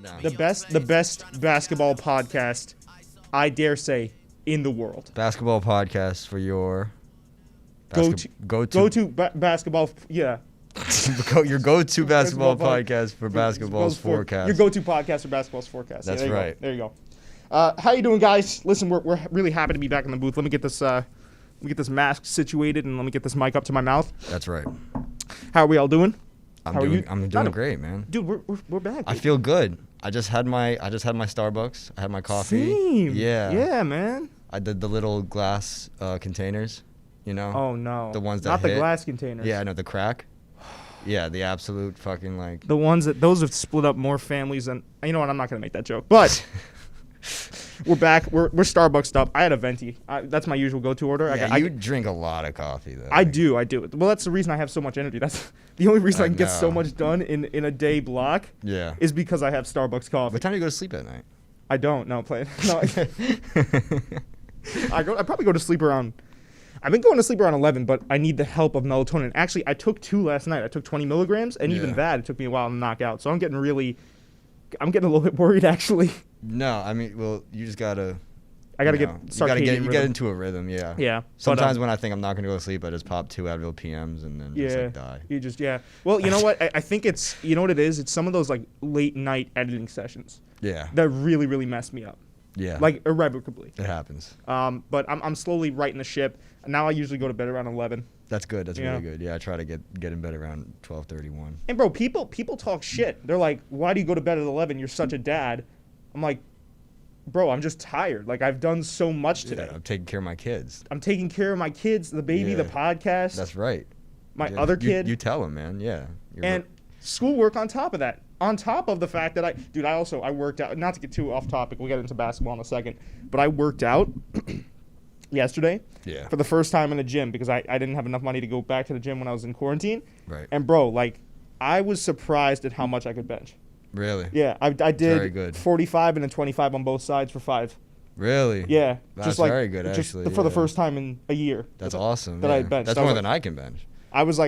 The best basketball podcast, I dare say, in the world. Basketball podcast for your go-to basketball. Yeah. Your go-to basketball podcast for basketball's forecast. Your go-to podcast for basketball's forecast. That's right. There you go. How you doing, guys? Listen, we're really happy to be back in the booth. Let me get this mask situated and let me get this mic up to my mouth. That's right. How are we all doing? I'm doing great, man. Dude, we're back. I feel good. I just had my Starbucks. I had my coffee. Same. Yeah. Yeah, man. I did the little glass containers, you know? Oh no. The ones that not hit. the glass containers. Yeah, I know, the crack. Yeah, the absolute fucking like. The ones those have split up more families than. You know what? I'm not gonna make that joke, but. We're back. We're Starbucksed up. I had a venti. That's my usual go-to order. Yeah, you drink a lot of coffee, though. I do. Well, that's the reason I have so much energy. That's the only reason I can get so much done in a day block. Yeah. Is because I have Starbucks coffee. What time do you go to sleep at night? I don't. No, play. No. I probably go to sleep around. I've been going to sleep around 11, but I need the help of melatonin. Actually, I took 2 last night. I took 20 milligrams, and even that, it took me a while to knock out. So I'm getting a little bit worried, actually. No, I mean, well, you just gotta. I gotta get into a rhythm, yeah. Yeah. Sometimes when I think I'm not gonna go to sleep, I just pop 2 Advil PMs and then just like die. Well, you know what? I think it's what it is. It's some of those like late night editing sessions. Yeah. That really really messed me up. Yeah. Like irrevocably. It happens. But I'm slowly righting the ship. Now I usually go to bed around 11. That's good. That's really good. Yeah, I try to get in bed around 12:31. And bro, people talk shit. They're like, "Why do you go to bed at 11? You're such a dad." I'm like, bro, I'm just tired. Like, I've done so much today. I'm taking care of my kids. I'm taking care of my kids, the baby, the podcast. That's right. My other kid. You tell them, man. Yeah. And schoolwork on top of that. On top of the fact that I worked out. Not to get too off topic. We'll get into basketball in a second. But I worked out yesterday. Yeah. For the first time in a gym because I didn't have enough money to go back to the gym when I was in quarantine. Right. And, bro, like, I was surprised at how much I could bench. Really? Yeah, I did very good. 45 and then 25 on both sides for 5. Really? Yeah. That's very good, actually. For the first time in a year. That's awesome. That I benched. That's more than I can bench. I was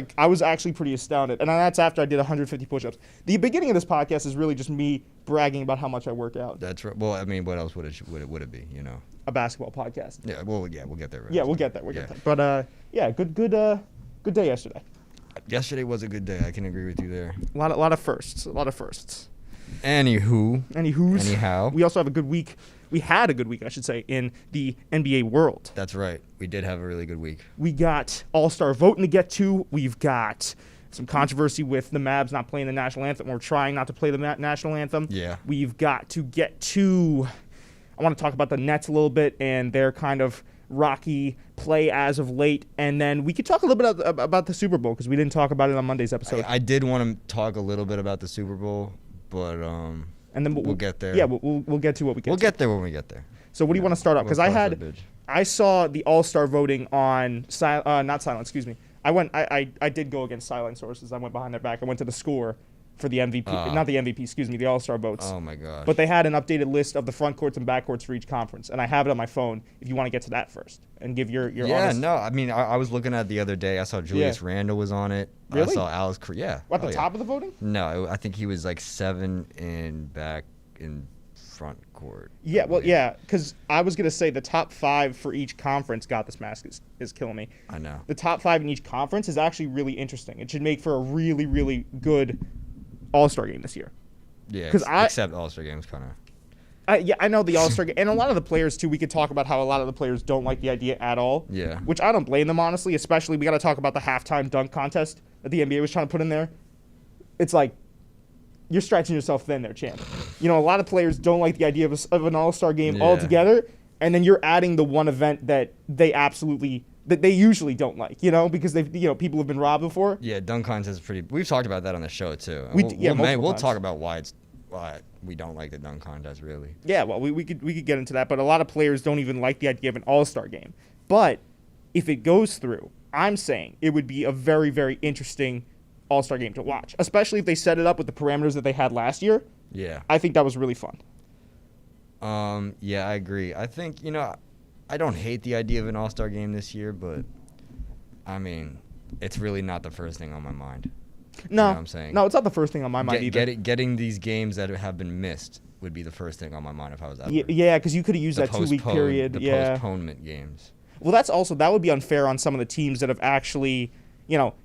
actually pretty astounded. And that's after I did 150 push-ups. The beginning of this podcast is really just me bragging about how much I work out. That's right. Well, I mean, what else would it be, you know? A basketball podcast. Yeah, well, yeah, we'll get there. Yeah, we'll get there. But, good day yesterday. Yesterday was a good day. I can agree with you there. A lot of firsts. Anyhow. We also have a good week. We had a good week, I should say, in the NBA world. That's right. We did have a really good week. We got All-Star voting to get to. We've got some controversy with the Mavs not playing the national anthem or trying not to play the national anthem. Yeah. We've got to get to – I want to talk about the Nets a little bit and their kind of rocky play as of late. And then we could talk a little bit about the Super Bowl because we didn't talk about it on Monday's episode. I did want to talk a little bit about the Super Bowl, but and then we'll get there. Yeah, we'll get to what we get. We'll get there when we get there. So what do you want to start off? Because I saw the All-Star voting on not Silent. Excuse me. I did go against Sidelinesources. I went behind their back. I went to the score for the MVP, not the MVP. Excuse me, the All-Star votes. Oh my gosh. But they had an updated list of the front courts and back courts for each conference, and I have it on my phone. If you want to get to that first and give your honest. No. I mean, I was looking at it the other day. I saw Julius Randle was on it. Really? I saw Alex. At the top of the voting? No, I think he was like 7 in back in front court. Yeah, well, yeah, because I was gonna say the top 5 for each conference. God, this mask is killing me. I know. The top 5 in each conference is actually really interesting. It should make for a really, really good All-Star game this year. Yeah, except All-Star game's kind of. I know the All-Star game, and a lot of the players too. We could talk about how a lot of the players don't like the idea at all. Yeah. Which I don't blame them, honestly. Especially, we got to talk about the halftime dunk contest that the NBA was trying to put in there. It's like, you're stretching yourself thin there, champ. You know, a lot of players don't like the idea of an All-Star game altogether, and then you're adding the one event that they usually don't like, you know, because people have been robbed before. Yeah, dunk contest is pretty. We've talked about that on the show too. We'll talk about why we don't like the dunk contest, really. Yeah, well, we could get into that, but a lot of players don't even like the idea of an All-Star game. But if it goes through, I'm saying it would be a very, very interesting All-Star game to watch, especially if they set it up with the parameters that they had last year. Yeah. I think that was really fun. Yeah, I agree. I think, I don't hate the idea of an All-Star game this year, but I mean, it's really not the first thing on my mind. No, You know what I'm saying? no, it's not the first thing on my mind either. Getting these games that have been missed would be the first thing on my mind if I was ever. Yeah, because you could have used that 2-week period. The yeah. postponement games. Well, that would be unfair on some of the teams that have actually,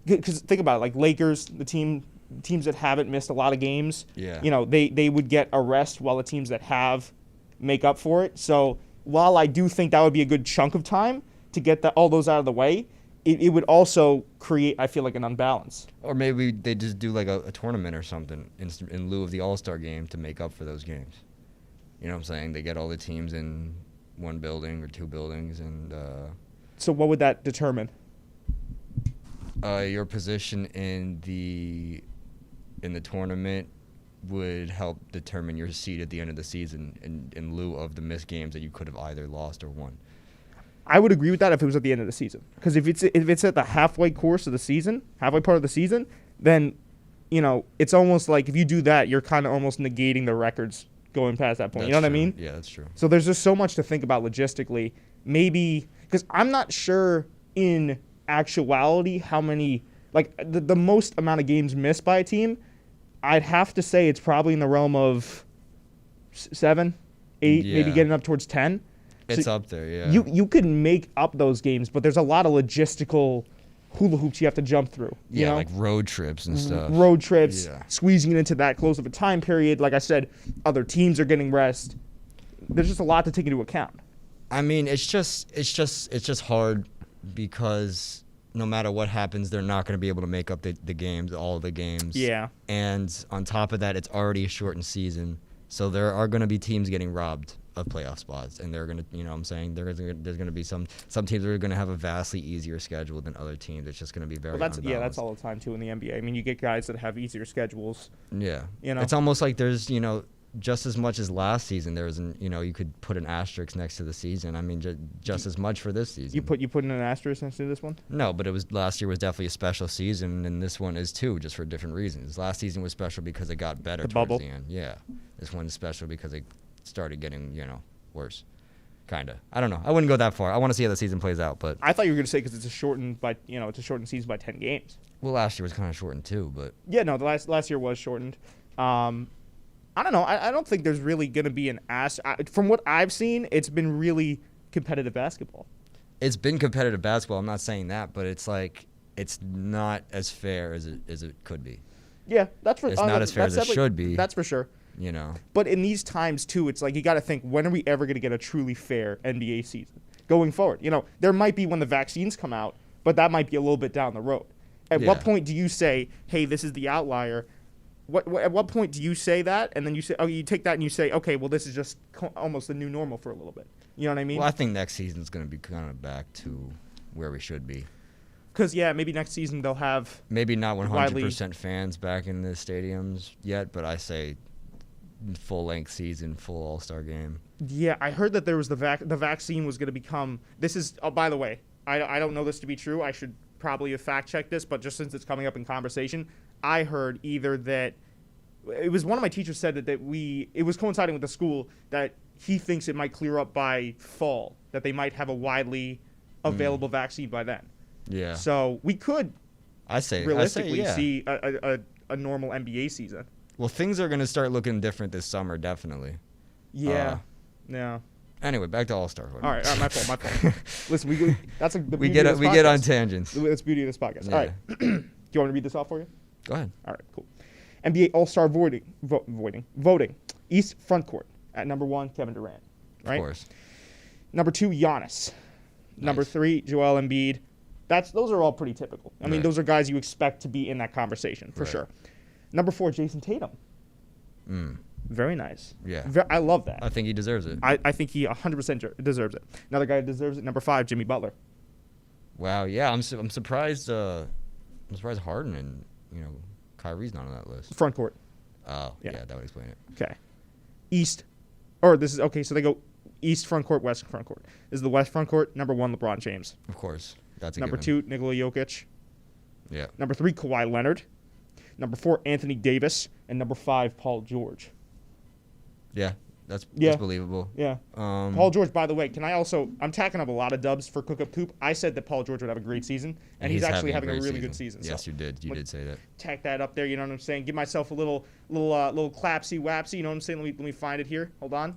because think about it, like Lakers, teams that haven't missed a lot of games. Yeah. They would get a rest while the teams that have make up for it. So while I do think that would be a good chunk of time to get all those out of the way, it would also create, I feel like, an unbalance. Or maybe they just do like a tournament or something in lieu of the All-Star game to make up for those games. You know what I'm saying? They get all the teams in one building or two buildings, and So what would that determine? Your position in the tournament would help determine your seed at the end of the season in lieu of the missed games that you could have either lost or won. I would agree with that if it was at the end of the season, because if it's at the halfway part of the season, then it's almost like if you do that, you're kind of almost negating the records going past that point. That's you know what I true. mean? Yeah, that's true. So there's just so much to think about logistically. Maybe because I'm not sure in actuality how many, like the most amount of games missed by a team. I'd have to say it's probably in the realm of 7, 8, maybe Yeah. getting up towards 10. It's So up there, yeah. You could make up those games, but there's a lot of logistical hula hoops you have to jump through. You know? like road trips and stuff. Road trips, Yeah. squeezing it into that close of a time period. Like I said, other teams are getting rest. There's just a lot to take into account. I mean, it's just hard because no matter what happens, they're not going to be able to make up the games, all the games. Yeah. And on top of that, it's already a shortened season, so there are going to be teams getting robbed of playoff spots, and they're going to, you know what I'm saying, there's going to be some teams that are going to have a vastly easier schedule than other teams. It's just going to be very That's unbalanced. all the time too in the NBA. I mean, you get guys that have easier schedules. Yeah. You know? It's almost like there's, just as much as last season, there was you could put an asterisk next to the season. I mean, just as much for this season. You put in an asterisk next to this one? No, but last year was definitely a special season, and this one is too, just for different reasons. Last season was special because it got better towards bubble. the end. Yeah. This one is special because it started getting, worse. Kinda. I don't know. I wouldn't go that far. I want to see how the season plays out, but I thought you were going to say because it's a shortened season by 10 games. well, last year was kind of shortened too, but Yeah, no, the last year was shortened. I don't know. I don't think there's really going to be an from what I've seen, it's been really competitive basketball. it's been competitive basketball. I'm not saying that, but it's like it's not as fair as it could be. Yeah, that's for. It's not as fair as it should be. That's for sure. But in these times too, it's like you got to think: when are we ever going to get a truly fair NBA season going forward? There might be when the vaccines come out, but that might be a little bit down the road. At what point do you say, "Hey, this is the outlier"? At what point do you say that, and then you say, "Oh, you take that and you say, okay, well, this is just almost the new normal for a little bit." You know what I mean? Well, I think next season's going to be kind of back to where we should be. Because maybe next season they'll have maybe not 100% fans back in the stadiums yet, but I say full-length season, full All-Star game. Yeah, I heard that there was the vaccine was going to become. This is by the way, I don't know this to be true. I should probably have fact-checked this, but just since it's coming up in conversation, I heard either that it was one of my teachers said that it was coinciding with the school that he thinks it might clear up by fall, that they might have a widely available vaccine by then. Yeah. So we could realistically yeah. see a normal NBA season. Well, things are going to start looking different this summer, definitely. Yeah. Yeah. Anyway, back to All-Star. All right, my fault. Listen, we get on tangents. That's the beauty of this podcast. Yeah. All right. Do you want me to read this off for you? Go ahead. All right, cool. NBA All-Star voting. East Frontcourt at number 1, Kevin Durant. Right? Of course. Number 2, Giannis. Number 3, Joel Embiid. Those are all pretty typical. I mean, those are guys you expect to be in that conversation for sure. Number 4, Jason Tatum. Very nice. Yeah. I love that. I think he deserves it. I think he 100% deserves it. Another guy who deserves it, number 5, Jimmy Butler. Wow. Yeah, I'm surprised. I'm surprised Harden and Kyrie's not on that list. Front court. Oh, Yeah. yeah, that would explain it. Okay. So they go East front court, West front court. This is the West front court. Number 1, LeBron James. Of course, that's a Number given. 2, Nikola Jokic. Yeah. Number 3, Kawhi Leonard. Number 4, Anthony Davis. And number 5, Paul George. Yeah, That's Yeah. believable. Yeah. Paul George, by the way, I'm tacking up a lot of dubs for Cook Up Coop. I said that Paul George would have a great season, and he's actually having a great really good season. Yes, So you did. You did say that. tack that up there, you know what I'm saying? Give myself a little clapsy wapsy, you know what I'm saying? Let me find it here. Hold on.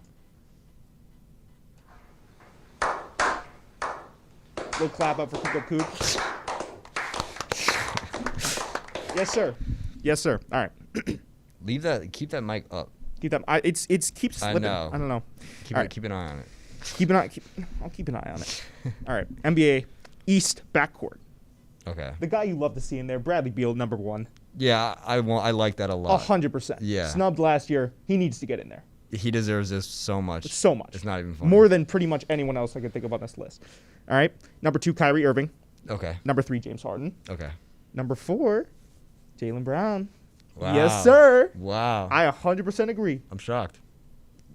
Little clap up for Cook Up Coop. Yes, sir. Yes, sir. All right. Keep that mic up. Keep that. It's keeps slipping. I know. I don't know. Keep an eye on it. I'll keep an eye on it. All right. NBA East backcourt. Okay. The guy you love to see in there, Bradley Beal, number 1. Yeah, I like that a lot. 100%. Yeah. Snubbed last year. He needs to get in there. He deserves this so much. So much. It's not even funny. More than pretty much anyone else I could think of on this list. All right. Number 2, Kyrie Irving. Okay. Number 3, James Harden. Okay. Number 4, Jaylen Brown. Wow. Yes, sir. Wow. I 100% agree. I'm shocked.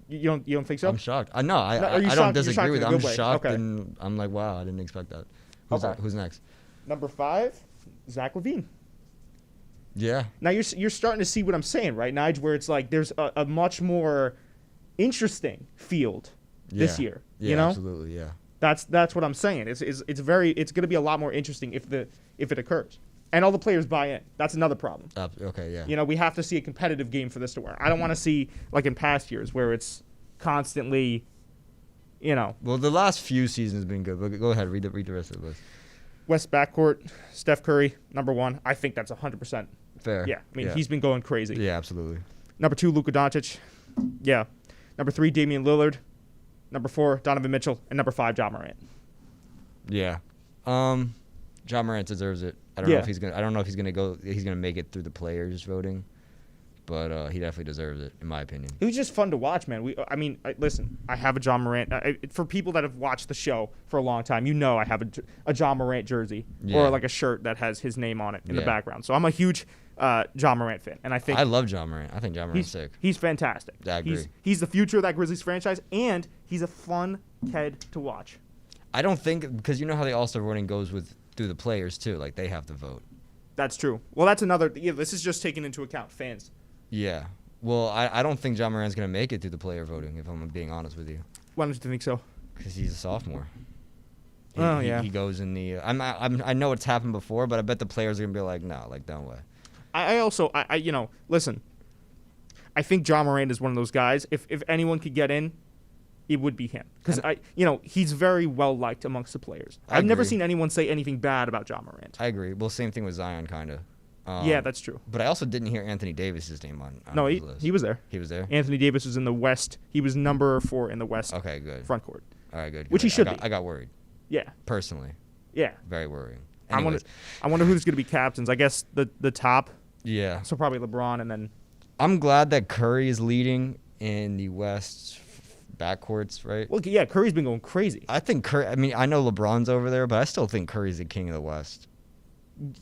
You don't think so? I'm shocked. I know. I are you don't shocked? You're disagree shocked with in it. a I'm good way. shocked, Okay. and I'm like, wow, I didn't expect that. Who's next? Number 5, Zach LaVine. Yeah. Now you're starting to see what I'm saying, right, Nige? Where it's like there's a much more interesting field this year. Yeah, you know? absolutely. Yeah. That's what I'm saying. It's going to be a lot more interesting if it occurs, and all the players buy in. That's another problem. Okay. Yeah. You know, we have to see a competitive game for this to work. I don't want to see like in past years where it's constantly, you know. Well, the last few seasons have been good. But go ahead, read the rest of the list. West backcourt, Steph Curry, number 1. I think that's 100%. Fair. Yeah, I mean he's been going crazy. Yeah, absolutely. Number 2, Luka Doncic. Yeah. Number 3, Damian Lillard. Number 4, Donovan Mitchell, and number 5, Ja Morant. Yeah. Ja Morant deserves it. I don't know if he's gonna make it through the players voting, but he definitely deserves it in my opinion. It was just fun to watch, man. Listen, I have a Ja Morant. For people that have watched the show for a long time, you know I have a Ja Morant jersey or like a shirt that has his name on it in the background. So I'm a huge Ja Morant fan, and I love Ja Morant. I think Ja Morant's sick. He's fantastic. I agree. He's the future of that Grizzlies franchise, and he's a fun kid to watch. I don't think because you know how the All-Star voting goes through the players too. Like they have to vote. That's true. Well, that's another. Yeah, this is just taking into account fans. Yeah. Well, I don't think Ja Morant's gonna make it through the player voting. If I'm being honest with you. Why don't you think so? Because he's a sophomore. Yeah. He goes in the. I know it's happened before, but I bet the players are gonna be like, no, like no way. I also listen. I think Ja Morant is one of those guys. If anyone could get in, it would be him because he's very well liked amongst the players. I've never seen anyone say anything bad about Ja Morant. I agree. Well, same thing with Zion, kind of. Yeah, that's true. But I also didn't hear Anthony Davis's name on no, his list. He was there. He was there? Anthony Davis was in the West. He was number 4 in the West. Okay, good. Front court. All right, good. Which he should be. I got worried. Yeah. Personally. Yeah. Very worrying. I wonder who's going to be captains. I guess the top. Yeah. So probably LeBron and then. I'm glad that Curry is leading in the West backcourts, right? Well, yeah, Curry's been going crazy. I think Curry. I mean, I know LeBron's over there, but I still think Curry's the king of the West.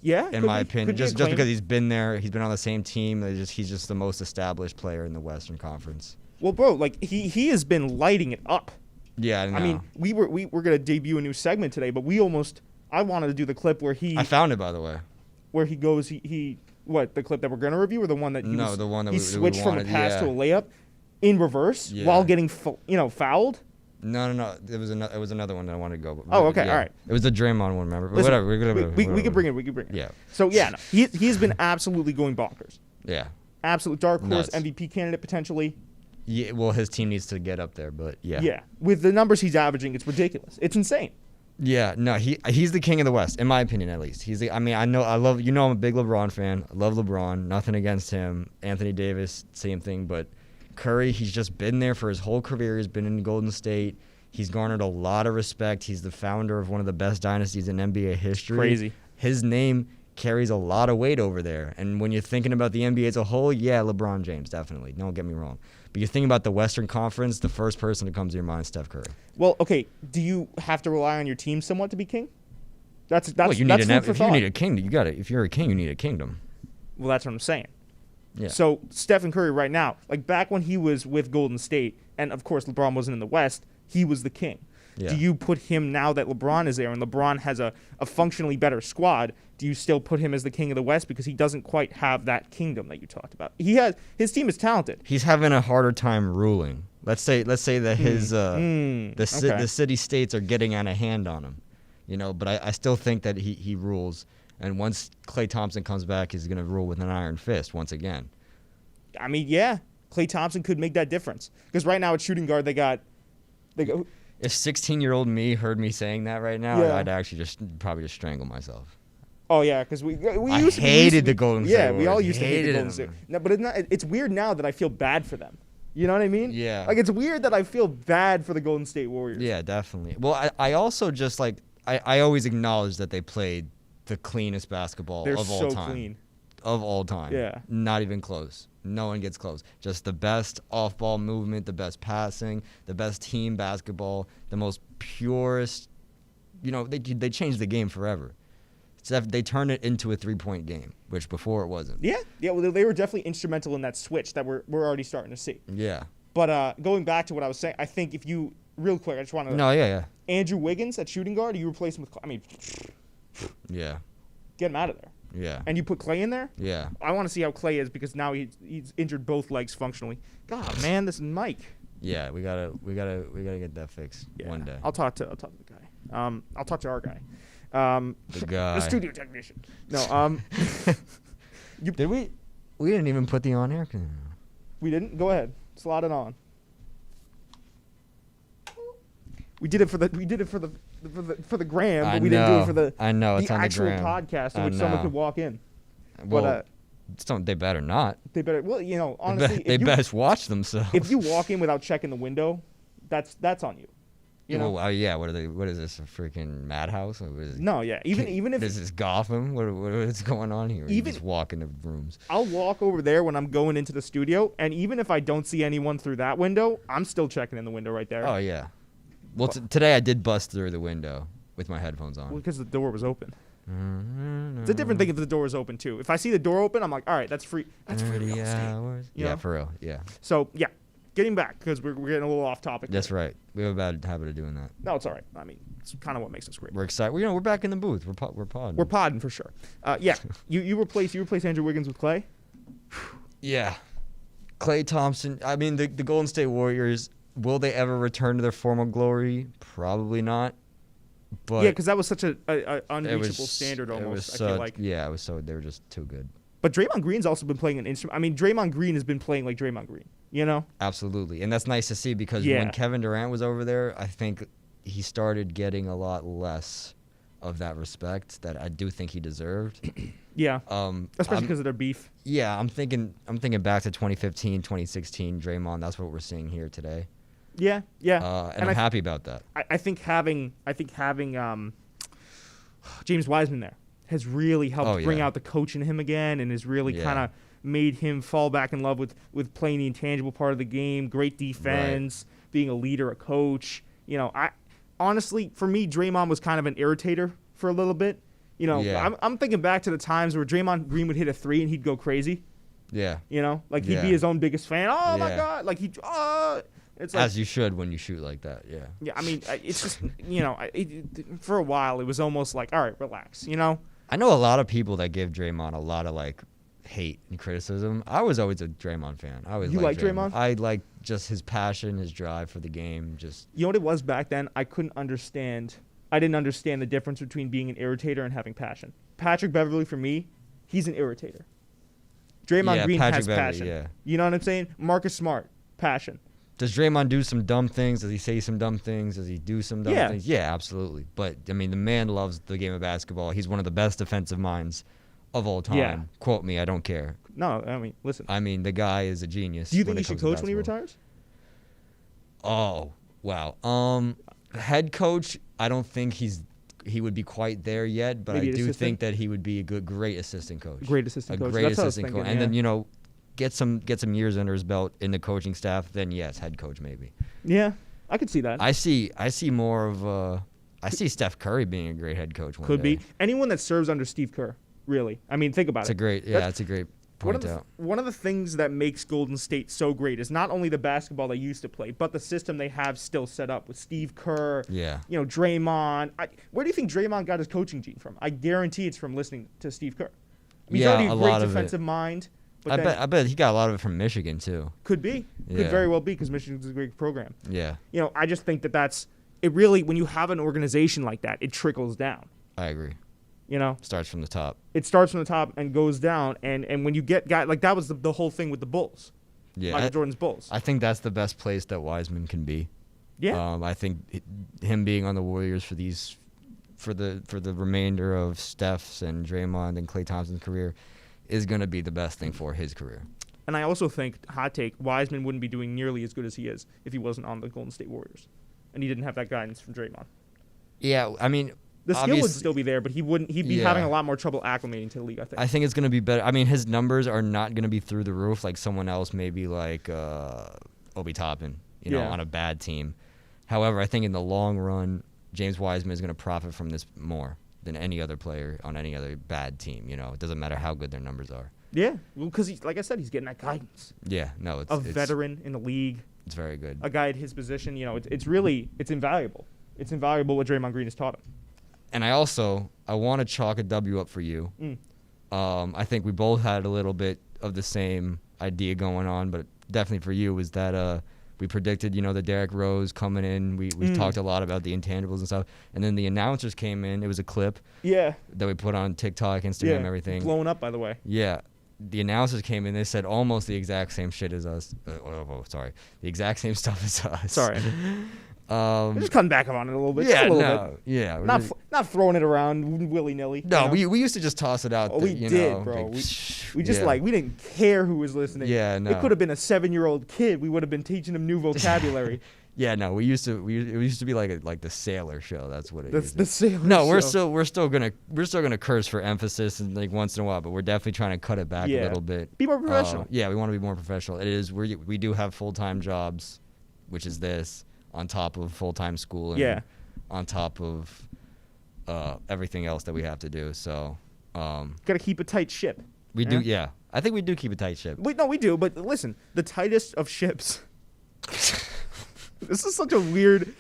Yeah, in my opinion, just because he's been there, he's been on the same team. He's just the most established player in the Western Conference. Well, bro, like he has been lighting it up. Yeah, I mean, we were gonna debut a new segment today, but I wanted to do the clip where he. I found it, by the way. Where he goes, the clip that we're gonna review, or the one that the one that he switched from a pass to a layup in reverse while getting fouled. No. It was another one that I wanted to go. Oh, okay, all right. It was the Draymond one, remember? But Listen, whatever. We can bring it. Yeah. So yeah, no, he's been absolutely going bonkers. Yeah. Absolute dark horse Nuts. MVP candidate potentially. Yeah. Well, his team needs to get up there, but yeah. Yeah. With the numbers he's averaging, it's ridiculous. It's insane. Yeah. No. He's the king of the West, in my opinion, at least. I'm a big LeBron fan. I love LeBron. Nothing against him. Anthony Davis, same thing, but. Curry, he's just been there for his whole career. He's been in Golden State. He's garnered a lot of respect. He's the founder of one of the best dynasties in NBA history. Crazy. His name carries a lot of weight over there. And when you're thinking about the NBA as a whole, yeah, LeBron James, definitely. Don't get me wrong. But you're thinking about the Western Conference, the first person that comes to your mind is Steph Curry. Well, okay, do you have to rely on your team somewhat to be king? That's well, you need food for if thought. you need a kingdom, you got it. If you're a king, you need a kingdom. Well, that's what I'm saying. Yeah. So Stephen Curry right now, like back when he was with Golden State, and of course LeBron wasn't in the West, he was the king. Yeah. Do you put him now that LeBron is there and LeBron has a functionally better squad? Do you still put him as the king of the West because he doesn't quite have that kingdom that you talked about? His team is talented. He's having a harder time ruling. Let's say that his the city states are getting out of hand on him, But I still think that he rules. And once Klay Thompson comes back, he's going to rule with an iron fist once again. I mean, yeah, Klay Thompson could make that difference because right now at shooting guard they go. If 16-year-old me heard me saying that right now, Yeah. I'd actually probably just strangle myself. Oh yeah, because we I used to hated the Golden State Yeah, Warriors. we all used to hate the Hated Golden State. No, but it's weird now that I feel bad for them. You know what I mean? Yeah. Like it's weird that I feel bad for the Golden State Warriors. Yeah, definitely. Well, I also just I always acknowledge that they played the cleanest basketball They're of all so time. clean. Of all time. Yeah. Not even close. No one gets close. Just the best off-ball movement, the best passing, the best team basketball, the most purest. They changed the game forever. They turned it into a three-point game, which before it wasn't. Yeah. Well, they were definitely instrumental in that switch that we're already starting to see. Yeah. But going back to what I was saying, I think if you real quick, I just want to. No, yeah. Andrew Wiggins at shooting guard, you replace him with. I mean, Yeah. get him out of there. Yeah. And you put Klay in there. Yeah. I want to see how Klay is because now he's injured both legs functionally. God, man, this is Mike. Yeah, we gotta get that fixed one day. I'll talk to the guy. I'll talk to our guy. The guy. The studio technician. No. Did we? We didn't even put the on-air. We didn't. Go ahead. Slot it on. We did it for the gram, but we didn't do it for the I know, it's the on the actual gram. podcast in I which someone know. could walk in. Well, But they better not. they better. Well, honestly, They best watch themselves. if you walk in without checking the window, that's on you. You know? Well, yeah. What are they? What is this? A freaking madhouse? Or what is it? No, yeah. Even if This is Gotham. What is going on here? You Even- just walk in the rooms. I'll walk over there when I'm going into the studio, and even if I don't see anyone through that window, I'm still checking in the window right there. Oh yeah. Well, today I did bust through the window with my headphones on. Well, because the door was open. It's a different thing if the door is open too. If I see the door open, I'm like, all right, that's free. That's free real estate. Hours. You Yeah, know? for real. Yeah. So yeah, getting back because we're getting a little off topic. That's right. We have a bad habit of doing that. No, it's all right. I mean, it's kind of what makes us great. We're excited. We're back in the booth. We're podding. We're podding for sure. Yeah, you replace Andrew Wiggins with Klay. Yeah. Klay Thompson. I mean, the Golden State Warriors. Will they ever return to their former glory? Probably not. But Yeah, because that was such a it unreachable was- standard it almost. was I feel such- like. Yeah, it was so they were just too good. But Draymond Green's also been playing an instrument. I mean, Draymond Green has been playing like Draymond Green. You know? Absolutely, and that's nice to see because Yeah. when Kevin Durant was over there, I think he started getting a lot less of that respect that I do think he deserved. Yeah. Especially I'm- because of their beef. Yeah, I'm thinking back to 2015, 2016, Draymond. That's what we're seeing here today. Yeah. Yeah. And I'm happy about that. I think having James Wiseman there has really helped bring yeah. out the coach in him again, and has really Yeah. kind of made him fall back in love with playing the intangible part of the game. Great defense, being a leader, a coach. I honestly, for me, Draymond was kind of an irritator for a little bit. Yeah. I'm thinking back to the times where Draymond Green would hit a three and he'd go crazy. Yeah. Like he'd Yeah. be his own biggest fan. Oh my Yeah. God! Like it's like, As you should when you shoot like that. Yeah. yeah, I mean, it's just, for a while, it was almost like, all right, relax, I know a lot of people that give Draymond a lot of hate and criticism. I was always a Draymond fan. I always You liked like Draymond? I like just his passion, his drive for the game. Just You know what it was back then? I didn't understand the difference between being an irritator and having passion. Patrick Beverly, for me, he's an irritator. Draymond Yeah, Green Patrick has Beverly, passion. yeah. You know what I'm saying? Marcus Smart, passion. Does Draymond do some dumb things? Does he say some dumb things? Does he do some dumb Yeah. things? Yeah, absolutely. But I mean, the man loves the game of basketball. He's one of the best defensive minds of all time. Yeah. Quote me, I don't care. No, I mean, listen. I mean, the guy is a genius. Do you think when he it should comes to coach when he basketball. retires? Oh, wow. Head coach, I don't think he would be quite there yet, but Maybe I an do assistant? think that he would be a great assistant coach. Great assistant coach. A great That's what I was assistant coach. thinking, And yeah. then, get some years under his belt in the coaching staff, then yes, head coach maybe. Yeah, I could see that. I see more of I see Steph Curry being a great head coach one Could day. be. Anyone that serves under Steve Kerr, really. I mean, think about It's it. a great, yeah, it's a great. point out. One of the things that makes Golden State so great is not only the basketball they used to play, but the system they have still set up with Steve Kerr. Yeah. Draymond. Where do you think Draymond got his coaching gene from? I guarantee it's from listening to Steve Kerr. He's Yeah, already a a lot great of it. defensive mind. I But bet he got a lot of it from Michigan too. could be. Could Yeah. very well be because Michigan's a great program. Yeah, I just think that's it. Really, when you have an organization like that, it trickles down. I agree. Starts from the top. It starts from the top and goes down. And when you get guys like that was the whole thing with the Bulls. Yeah, Michael Jordan's Bulls. I think that's the best place that Wiseman can be. Yeah. I think him being on the Warriors for the remainder of Steph's and Draymond and Klay Thompson's career is going to be the best thing for his career. And I also think, hot take, Wiseman wouldn't be doing nearly as good as he is if he wasn't on the Golden State Warriors. And he didn't have that guidance from Draymond. Yeah, I mean, the skill would still be there, but he'd be having a lot more trouble acclimating to the league, I think. I think it's going to be better. I mean, his numbers are not going to be through the roof like someone else, maybe like Obi Toppin, on a bad team. However, I think in the long run, James Wiseman is going to profit from this more than any other player on any other bad team. It doesn't matter how good their numbers are. Yeah, well, because like I said, he's getting that guidance. Yeah, no, it's a veteran in the league. It's very good. A guy at his position, it's invaluable. It's invaluable what Draymond Green has taught him. And I want to chalk a W up for you. I think we both had a little bit of the same idea going on, but definitely for you was that we predicted, the Derrick Rose coming in. We talked a lot about the intangibles and stuff. And then the announcers came in. It was a clip that we put on TikTok, Instagram, everything. Blown up, by the way. Yeah. The announcers came in. They said almost the exact same shit as us. The exact same stuff as us. Sorry. We're just cutting back on it a little bit. Yeah, just a little bit. Yeah. Not throwing it around willy-nilly. No, we used to just toss it out. Oh, we did, bro. Like, we just we didn't care who was listening. Yeah, no. It could have been a 7-year-old kid. We would have been teaching him new vocabulary. Yeah, no, it used to be like the Sailor Show. That's what it is. The Sailor No, Show. we're still gonna curse for emphasis and like once in a while, but we're definitely trying to cut it back a little bit. Be more professional. Yeah, we want to be more professional. It is we do have full-time jobs, which is this on top of full-time school and on top of everything else that we have to do. So gotta keep a tight ship. We do, yeah. I think we do keep a tight ship. We do, but listen, the tightest of ships. That was such a weird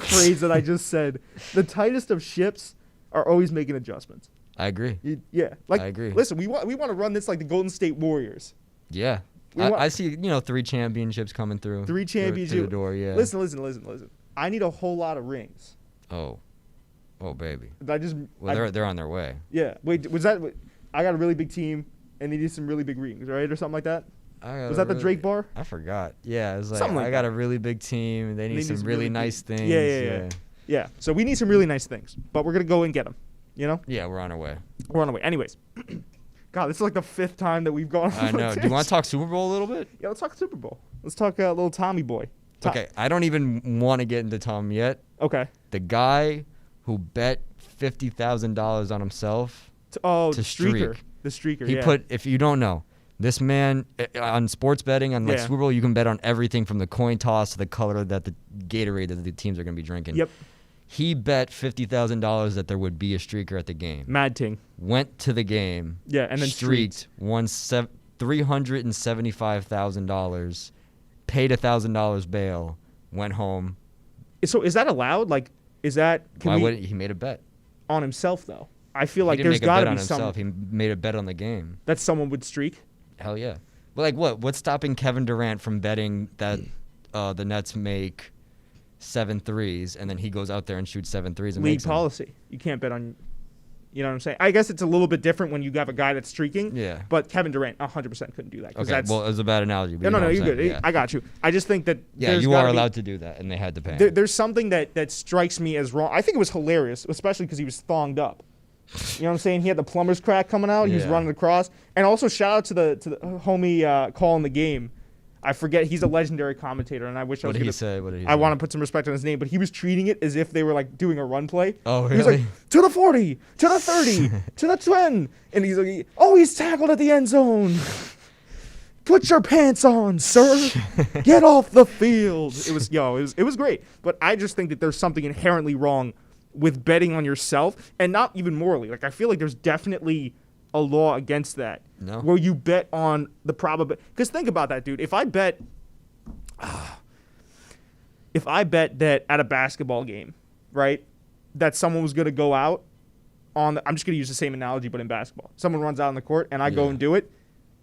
phrase that I just said. The tightest of ships are always making adjustments. I agree. I agree. Listen, we want to run this like the Golden State Warriors. Yeah. I see, 3 championships coming through. 3 championships. Through the door, yeah. Listen. I need a whole lot of rings. Oh, baby. They're on their way. Yeah. Wait, was that? I got a really big team, and they need some really big rings, right, or something like that. Was that the Drake bar? I forgot. Yeah, it was like, something like I got a really big team, and they need some really nice things. Yeah. So we need some really nice things, but we're gonna go and get them. Yeah, we're on our way. Anyways. God, this is like the 5th time that we've gone. I know. Do you want to talk Super Bowl a little bit? Yeah, let's talk Super Bowl. Let's talk little Tommy boy. Okay, I don't even want to get into Tom yet. Okay. The guy who bet $50,000 on himself to streaker. streak. The streaker. He put. If you don't know, this man on sports betting on Super Bowl, you can bet on everything from the coin toss to the color that the Gatorade that the teams are going to be drinking. Yep. He bet $50,000 that there would be a streaker at the game. Mad ting. Went to the game. Yeah, and then streaked. Won $375,000. Paid $1,000 bail. Went home. So is that allowed? Like, is that? Why wouldn't he made a bet on himself though? I feel like there's got to be be some. He made a bet on the game. That someone would streak. Hell yeah. Well, like what? What's stopping Kevin Durant from betting that the Nets make 7 threes and then he goes out there and shoots 7 threes and league makes them? Policy. You can't bet on. You know what I'm saying? I guess it's a little bit different when you have a guy that's streaking. Yeah. But Kevin Durant 100% couldn't do that. Okay. Well, it was a bad analogy. But no, you're good. Yeah. I got you. I just think that. Yeah, you are allowed to do that, and they had to pay. There's something that strikes me as wrong. I think it was hilarious, especially because he was thonged up. You know what I'm saying? He had the plumber's crack coming out. He was running across. And also shout out to the homie calling the game. I forget. He's a legendary commentator, and I wish I was. What did he say? I want to put some respect on his name, but he was treating it as if they were like doing a run play. Oh, really? He was like, to the 40, to the 30, to the 10. And he's like, he's tackled at the end zone. Put your pants on, sir. Get off the field. It was great. But I just think that there's something inherently wrong with betting on yourself, and not even morally. Like, I feel like there's definitely a law against that. No. Where you bet on the probability. Because think about that, dude. If I bet that at a basketball game, right, that someone was going to go out on I'm just going to use the same analogy, but in basketball. Someone runs out on the court, and I go and do it.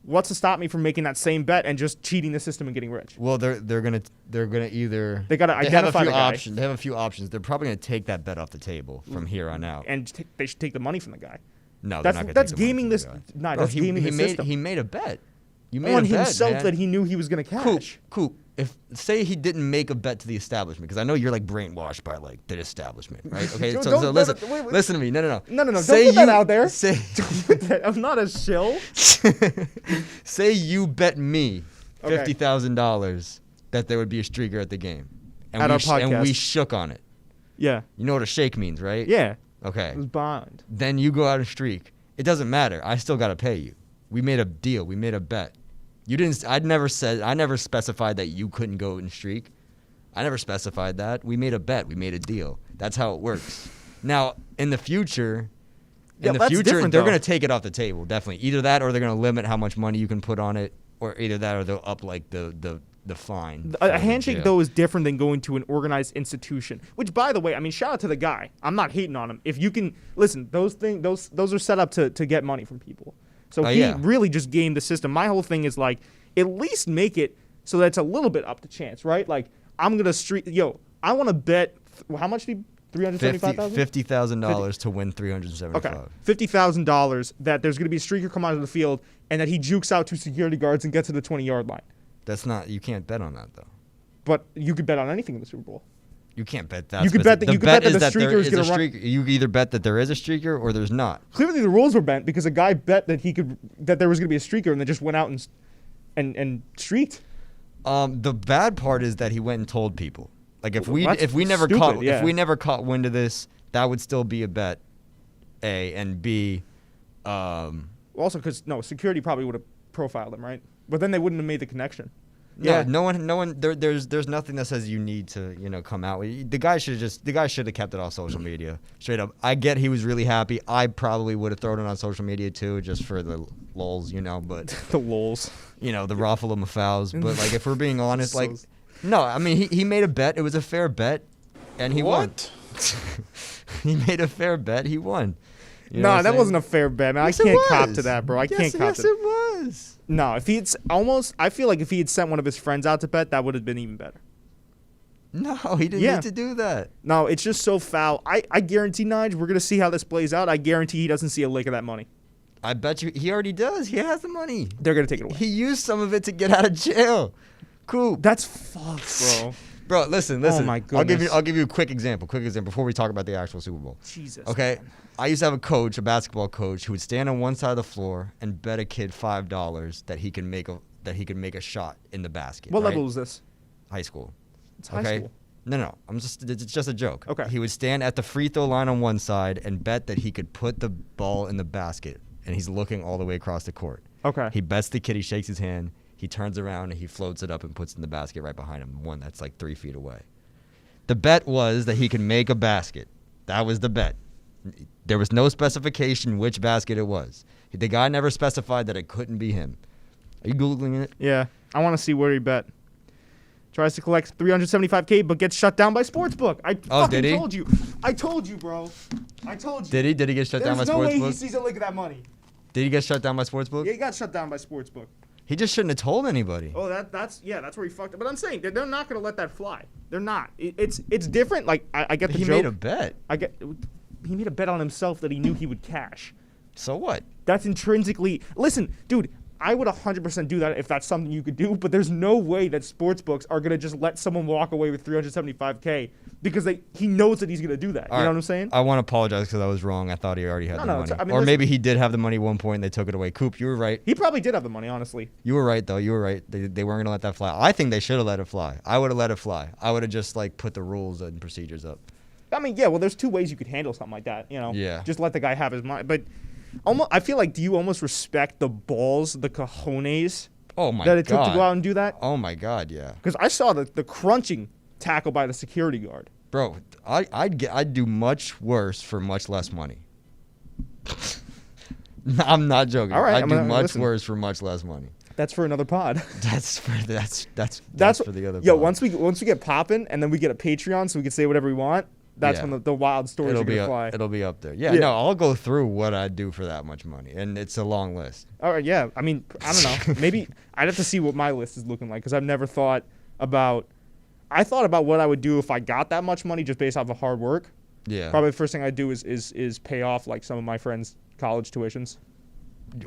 What's to stop me from making that same bet and just cheating the system and getting rich? Well, they're gonna either they got to identify the guy. They have a few options. They're probably gonna take that bet off the table from here on out. And they should take the money from the guy. No, that's gaming this. Nah, that's gaming the system. He made a bet. You made on a bet, himself man. that he knew he was gonna cash. Coop. If say he didn't make a bet to the establishment, because I know you're like brainwashed by like the establishment, right? Okay, so listen to me. No. No. Don't put that out there. I'm not a shill. Say you bet me $50,000 that there would be a streaker at the game, and at our podcast, and we shook on it. Yeah. You know what a shake means, right? Yeah. Okay. It was bond. Then you go out and streak. It doesn't matter. I still got to pay you. We made a deal. We made a bet. You didn't. I never specified that you couldn't go and streak. I never specified that. We made a bet. We made a deal. That's how it works. Now, in the future, they're going to take it off the table. Definitely. Either that, or they're going to limit how much money you can put on it, or either that, or they'll up like the fine. A handshake though is different than going to an organized institution. Which, by the way, I mean, shout out to the guy. I'm not hating on him. If you can listen, those are set up to get money from people. So he really just gamed the system. My whole thing is like, at least make it so that it's a little bit up to chance, right? Like, I'm gonna I want to bet how much did $375,000? $50,000 to win $375. Okay, $50,000 that there's gonna be a streaker come out of the field and that he jukes out 2 security guards and gets to the 20-yard line. That's not. You can't bet on that though. But you could bet on anything in the Super Bowl. You can't bet that. You could bet that the streaker is going to run. You either bet that there is a streaker or there's not. Clearly, the rules were bent because a guy bet that there was going to be a streaker and then just went out and streaked. The bad part is that he went and told people. Like if we never caught wind of this, that would still be a bet. A and B. Also, because security probably would have profiled him, right? But then they wouldn't have made the connection. No one. There's nothing that says you need to come out. The guy should have kept it off social media. Straight up. I get he was really happy. I probably would have thrown it on social media too, just for the lulz, But the lulz, the raffle of my fouls. But like, if we're being honest, like, no, I mean he made a bet. It was a fair bet, and he won. He made a fair bet. He won. No, that wasn't a fair bet, man. Yes, I can't cop to that, bro. I can't cop to that. Yes, it was. No, I feel like if he had sent one of his friends out to bet, that would have been even better. No, he didn't need to do that. No, it's just so foul. I guarantee, Nige, we're going to see how this plays out. I guarantee he doesn't see a lick of that money. I bet you he already does. He has the money. They're going to take it away. He used some of it to get out of jail. Cool. That's fucked, bro. Bro, listen. Oh my goodness. I'll give you a quick example before we talk about the actual Super Bowl. Jesus. Okay. Man. I used to have a basketball coach, who would stand on one side of the floor and bet a kid $5 that he could make a shot in the basket. What level was this? High school. It's high school. No. It's just a joke. Okay. He would stand at the free throw line on one side and bet that he could put the ball in the basket, and he's looking all the way across the court. Okay. He bets the kid. He shakes his hand. He turns around and he floats it up and puts it in the basket right behind him, one that's like 3 feet away. The bet was that he could make a basket. That was the bet. There was no specification which basket it was. The guy never specified that it couldn't be him. Are you Googling it? Yeah. I want to see where he bet. Tries to collect $375K but gets shut down by Sportsbook. I told you. I told you, bro. I told you. Did he get shut down by Sportsbook? There's no way he sees a lick of that money. Did he get shut down by Sportsbook? Yeah, he got shut down by Sportsbook. He just shouldn't have told anybody. Oh, that's where he fucked up. But I'm saying they're not going to let that fly. They're not. It's different. Like I get the joke. He made a bet. He made a bet on himself that he knew he would cash. So what? That's intrinsically. Listen, dude, I would 100% do that if that's something you could do. But there's no way that sportsbooks are going to just let someone walk away with $375K because he knows that he's going to do that. You know what I'm saying? I want to apologize because I was wrong. I thought he already had the money. I mean, or maybe he did have the money at one point and they took it away. Coop, you were right. He probably did have the money, honestly. You were right, though. You were right. They weren't going to let that fly. I think they should have let it fly. I would have let it fly. I would have just put the rules and procedures up. I mean, yeah, well, there's 2 ways you could handle something like that, Yeah. Just let the guy have his money. But I feel like, do you almost respect the balls, the cojones that it took to go out and do that? Oh, my God, yeah. Because I saw the crunching tackle by the security guard. Bro, I'd do much worse for much less money. I'm not joking. All right, I I'm do gonna much listen. worse for much less money. That's for another pod. That's for the other. Yo, pod. once we get popping, and then we get a Patreon, so we can say whatever we want. That's Yeah. when the wild stories it'll are be gonna fly. it'll be up there. Yeah, Yeah. no, I'll go through what I do for that much money, and it's a long list. All right, yeah. I mean, I don't know. Maybe I'd have to see what my list is looking like because I've never thought about. I thought about what I would do if I got that much money just based off of hard work. Yeah. Probably the first thing I'd do is pay off like some of my friends' college tuitions.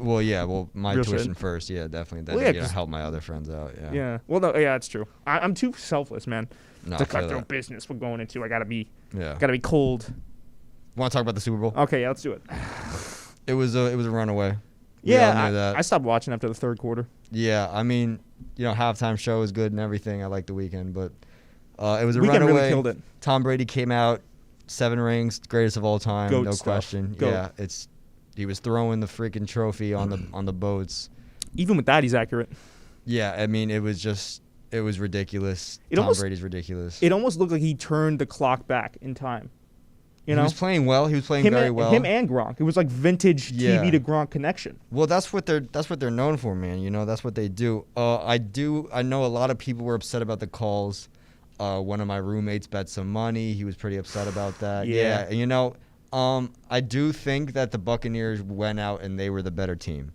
Well, yeah. Well, my Real tuition shit. first. Yeah, definitely. Then Well, yeah, you know, 'cause- help my other friends out. Yeah. Yeah. Well, no, yeah, that's true. I'm too selfless, man. No, It's a I feel cutthroat that. business we're going into. I gotta be Yeah. cold. Want to talk about the Super Bowl? Okay, yeah, let's do it. It was a runaway. We Yeah, all knew that. I stopped watching after the third quarter. Yeah, I mean, halftime show is good and everything. I like the Weekend, but it was a Weekend runaway. really killed it. Tom Brady came out, 7 rings, greatest of all time, Goat no stuff. question. Goat. Yeah, he was throwing the freaking trophy on the boats. Even with that, he's accurate. Yeah, I mean, it was ridiculous. It Tom almost- Brady's ridiculous. It almost looked like he turned the clock back in time. You know, He was playing well. He was playing him very and, well. Him and Gronk. It was like vintage Yeah. TV to Gronk connection. Well, that's what they're known for, man. That's what they do. I know a lot of people were upset about the calls. One of my roommates bet some money. He was pretty upset about that. Yeah. I do think that the Buccaneers went out and they were the better team.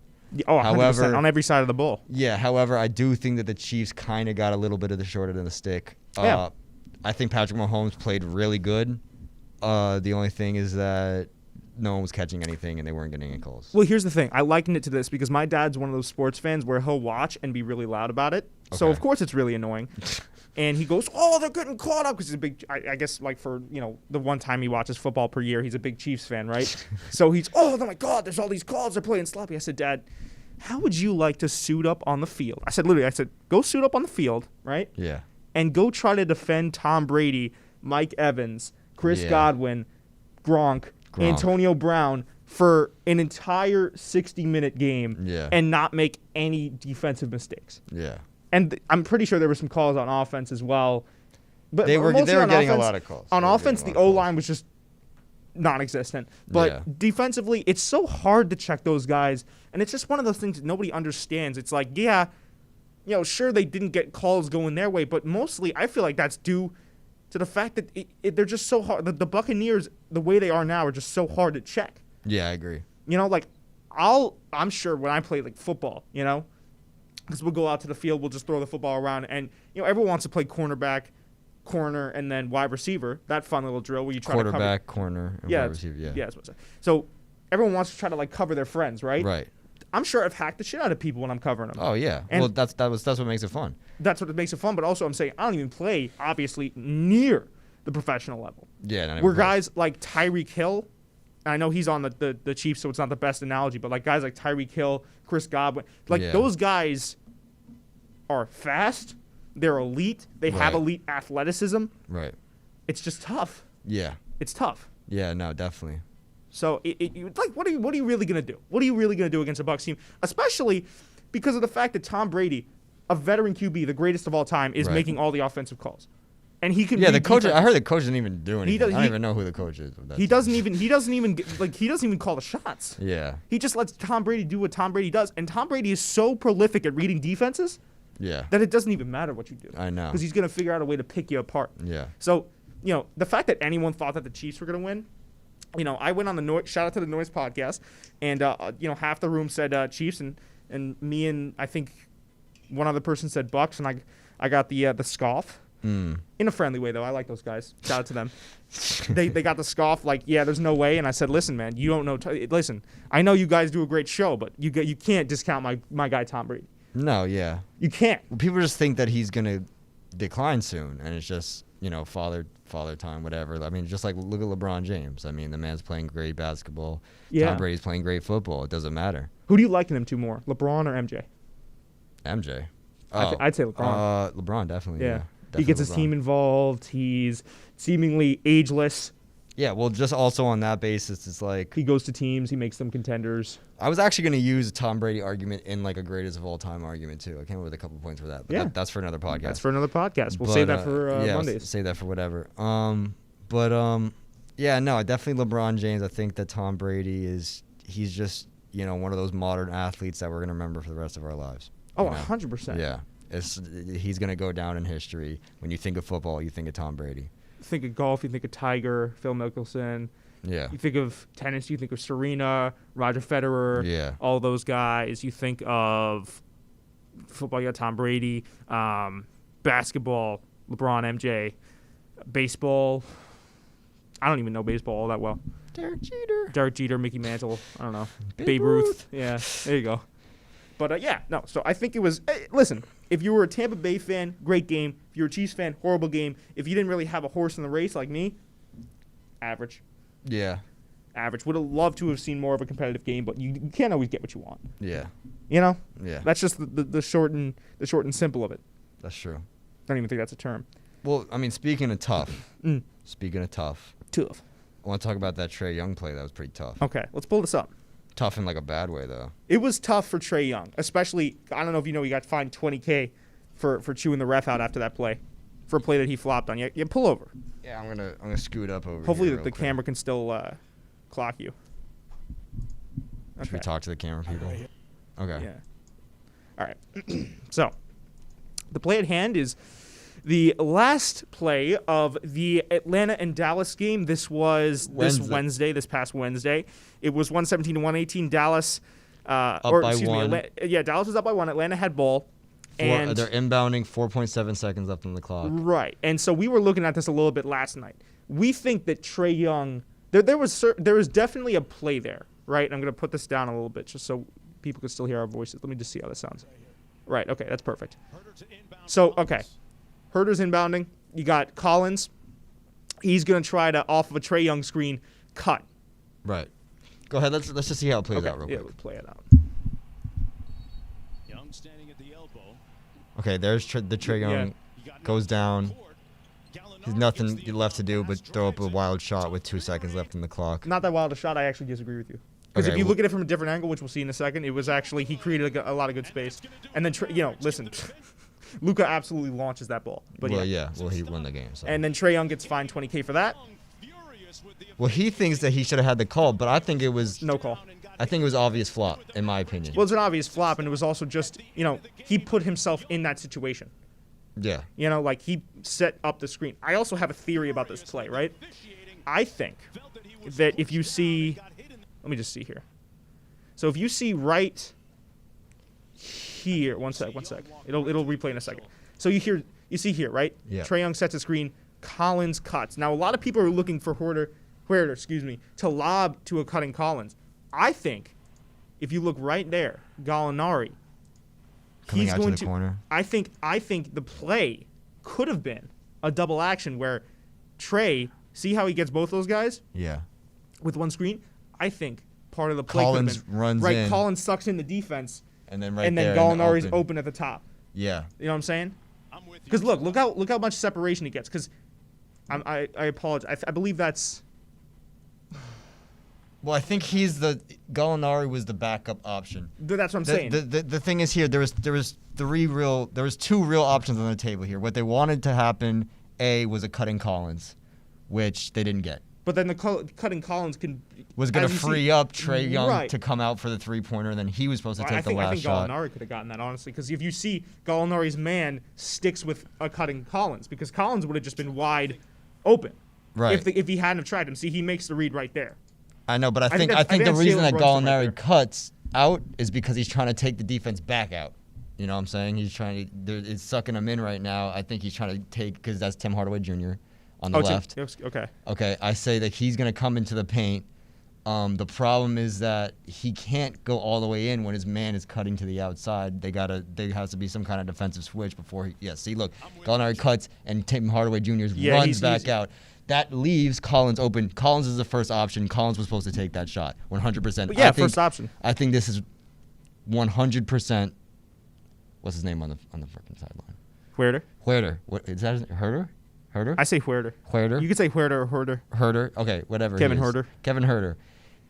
Oh, 100% However- on every side of the ball. Yeah. However, I do think that the Chiefs kind of got a little bit of the short end of the stick. Yeah. I think Patrick Mahomes played really good. The only thing is that no one was catching anything and they weren't getting any calls. Well, here's the thing. I liken it to this because my dad's one of those sports fans where he'll watch and be really loud about it. So, Okay. of course, it's really annoying. And he goes, oh, they're getting caught up because he's a big, I guess, like for, the one time he watches football per year, he's a big Chiefs fan, right? So he's, oh my God, there's all these calls. They're playing sloppy. I said, Dad, how would you like to suit up on the field? I said, go suit up on the field, right? Yeah. And go try to defend Tom Brady, Mike Evans, Chris Yeah. Godwin, Gronk, Antonio Brown for an entire 60-minute game Yeah. and not make any defensive mistakes. Yeah. And I'm pretty sure there were some calls on offense as well. But They were mostly on getting a offense- lot of calls. On They were offense, getting the a lot of O-line was just non-existent. But Yeah. defensively, it's so hard to check those guys. And it's just one of those things that nobody understands. It's like, yeah, sure, they didn't get calls going their way. But mostly, I feel like that's due to the fact that they're just so hard. The Buccaneers, the way they are now, are just so hard to check. Yeah, I agree. I'm sure when I play like football, because we'll go out to the field, we'll just throw the football around, and everyone wants to play cornerback, corner, and then wide receiver. That fun little drill where you try Quarterback, to corner, and yeah, wide receiver. Yeah. that's what I'm saying. So everyone wants to try to like cover their friends, right? Right. I'm sure I've hacked the shit out of people when I'm covering them. Oh yeah. And- Well, that's what makes it fun. That's what makes it fun. But also, I'm saying I don't even play obviously near the professional level. Yeah. Not even Where close. guys like Tyreek Hill, and I know he's on the Chiefs, so it's not the best analogy, but like guys like Tyreek Hill, Chris Godwin, like Yeah. those guys are fast. They're elite. They have Right. elite athleticism. Right. It's just tough. Yeah. It's tough. Yeah. No, definitely. So what are you really gonna do? What are you really gonna do against a Bucs team, especially because of the fact that Tom Brady, a veteran QB, the greatest of all time, is Right. making all the offensive calls, and he can. Yeah. read The coach. I defense. heard the coach didn't even do anything. I don't even know who the coach is. but He that's- doesn't even he doesn't even call the shots. Yeah. He just lets Tom Brady do what Tom Brady does, and Tom Brady is so prolific at reading defenses Yeah. that it doesn't even matter what you do. I know. Because he's gonna figure out a way to pick you apart. Yeah. So, the fact that anyone thought that the Chiefs were going to win, I went on the Noise, shout out to the Noise podcast, and, half the room said Chiefs, and me and I think one other person said Bucks, and I got the scoff. In a friendly way, though. I like those guys. Shout out to them. They got the scoff like, yeah, there's no way. And I said, listen, man, you don't know. Listen, I know you guys do a great show, but you can't discount my guy Tom Brady. No. Yeah. You can't. Well, people just think that he's gonna decline soon, and it's just father time, whatever. I mean, just like look at LeBron James. I mean, the man's playing great basketball. Yeah. Tom Brady's playing great football. It doesn't matter. Who do you liken him to more, LeBron or MJ? MJ. I'd say LeBron. LeBron definitely. Yeah. Yeah. He gets his LeBron. team involved. He's seemingly ageless. Yeah. Well, just also on that basis, it's like He goes to teams. He makes them contenders. I was actually gonna use a Tom Brady argument in like a greatest of all time argument too. I came up with a couple points for that, but Yeah. that's for another podcast. That's for another podcast. We'll But, save that for yeah, Mondays. Save that for whatever. Yeah, no, definitely LeBron James. I think that Tom Brady he's just, one of those modern athletes that we're going to remember for the rest of our lives. Oh, 100%. Yeah. He's going to go down in history. When you think of football, you think of Tom Brady. Think of golf, you think of Tiger, Phil Mickelson. Yeah. You think of tennis, you think of Serena, Roger Federer. Yeah. All those guys. You think of football, you got Tom Brady. Basketball, LeBron, MJ. Baseball, I don't even know baseball all that well. Derek Jeter, Mickey Mantle. I don't know. Babe Ruth. Yeah, there you go. But so I think it was. Listen, if you were a Tampa Bay fan, great game. If you were a Chiefs fan, horrible game. If you didn't really have a horse in the race like me, average. Yeah. Average. Would have loved to have seen more of a competitive game, but you can't always get what you want. Yeah. Yeah. That's just the short and simple of it. That's true. I don't even think that's a term. Well, I mean, speaking of tough, Tough. I want to talk about that Trae Young play. That was pretty tough. Okay, let's pull this up. Tough in like a bad way, though. It was tough for Trae Young, especially. I don't know if you know, he got fined $20,000 for chewing the ref out after that play, for a play that he flopped on. Yeah, pull over. Yeah, I'm gonna scoot up over. Hopefully here the real quick. camera can still clock you. Should we talk to the camera people? Okay. Yeah. All right. So, the play at hand is the last play of the Atlanta and Dallas game. This was this past Wednesday. It was 117 to 118. Dallas, by one. Dallas was up by 1. Atlanta had ball. And they're inbounding, 4.7 seconds left on the clock. Right. And so we were looking at this a little bit last night. We think that Trae Young, there was definitely a play there, right? I'm going to put this down a little bit just so people can still hear our voices. Let me just see how this sounds. Right. Okay, that's perfect. So, okay. Herder's inbounding. You got Collins. He's going to try to, off of a Trae Young screen, cut. Right. Go ahead. Let's just see how it plays out real quick. Yeah, let's play it out. Young standing at the elbow. Okay, there's the Trae Young goes down. There's nothing left to do but throw up a wild shot with 2 seconds left in the clock. Not that wild a shot. I actually disagree with you. Because if you look at it from a different angle, which we'll see in a second, it was actually, he created a lot of good space. And then, listen, Luka absolutely launches that ball. But he won the game. So. And then Trae Young gets fined $20,000 for that. Well, he thinks that he should have had the call, but I think it was no call. I think it was obvious flop, in my opinion. Well, it's an obvious flop, and it was also just, he put himself in that situation. Yeah. Like he set up the screen. I also have a theory about this play, right? I think that if you see, let me just see here. So if you see right here, one sec. It'll replay in a second. So you see here, right? Yeah. Trae Young sets a screen. Collins cuts. Now a lot of people are looking for Huerter, to lob to a cutting Collins. I think if you look right there, Gallinari, coming out to the corner. I think the play could have been a double action where Trae, see how he gets both those guys? Yeah. With one screen? I think part of the play Collins could have been, runs right, in. Collins sucks in the defense. And then Gallinari's open at the top. Yeah. You know what I'm saying? Because look how much separation he gets. Because I apologize. I believe that's. Well, I think Gallinari was the backup option. That's what I'm saying. The thing is here, there was two real options on the table here. What they wanted to happen, was a cutting Collins, which they didn't get. But then the cutting Collins was going to free up Trae Young to come out for the three-pointer, and then he was supposed to take the last shot. I think Gallinari could have gotten that, honestly, because if you see Gallinari's man sticks with a cutting Collins, because Collins would have just been wide open. Right. If he hadn't have tried him. See, he makes the read right there. I know, but I think the reason that Gallinari cuts out is because he's trying to take the defense back out. You know what I'm saying? He's trying to. It's sucking him in right now. I think he's trying to take, because that's Tim Hardaway Jr. on the left. Okay. Okay, I say that he's going to come into the paint. The problem is that he can't go all the way in when his man is cutting to the outside. There has to be some kind of defensive switch before he. Yeah, see, look, Gallinari cuts and Tim Hardaway Jr. runs back out. That leaves Collins open. Collins is the first option. Collins was supposed to take that shot, 100%. Yeah, first option. I think this is 100%. What's his name on the freaking sideline? Huerter. What is that? Herder? I say Huerter. Huerter? You could say Huerter or Herder. Herder. Okay, whatever. Kevin Huerter. Kevin Huerter.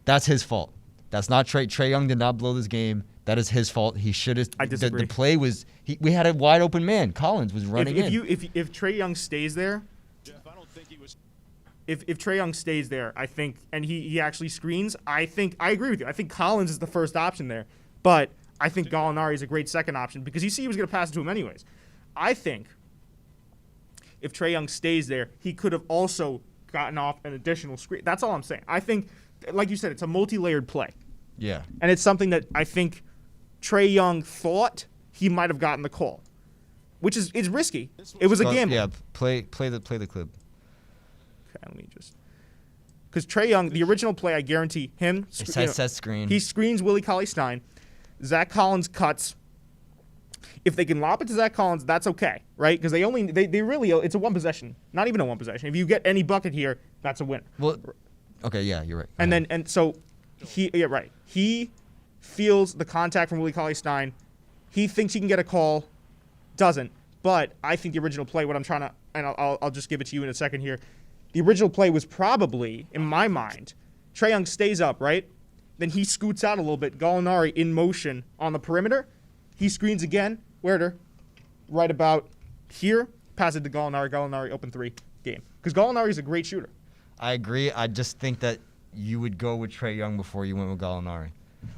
That's his fault. That's not Trae. Trae Young did not blow this game. That is his fault. He should have. I disagree. The play was. We had a wide open man. Collins was running in. If Trae Young stays there. Jeff, I don't think he was. if Trae Young stays there, I think, and he actually screens, I agree with you. I think Collins is the first option there, but I think Gallinari is a great second option because you see he was going to pass it to him anyways. I think if Trae Young stays there, he could have also gotten off an additional screen. That's all I'm saying. I think, like you said, it's a multi-layered play. Yeah. And it's something that I think Trae Young thought he might have gotten the call, which is risky. It was a gamble. Yeah, play the clip. Okay, let me just... Because Trae Young, the original play, I guarantee him... Set screen. He screens Willie Cauley-Stein. Zach Collins cuts. If they can lob it to Zach Collins, that's okay, right? Because they really... It's a one possession. Not even a one possession. If you get any bucket here, that's a win. Well, okay, yeah, you're right. And so... right. He feels the contact from Willie Cauley-Stein. He thinks he can get a call. Doesn't. But I think the original play, what I'm trying to... And I'll just give it to you in a second here. The original play was probably, in my mind, Trae Young stays up, right? Then he scoots out a little bit. Gallinari in motion on the perimeter. He screens again. Werder, right about here. Pass it to Gallinari. Gallinari, open three. Game. Because Gallinari is a great shooter. I agree. I just think that you would go with Trae Young before you went with Gallinari.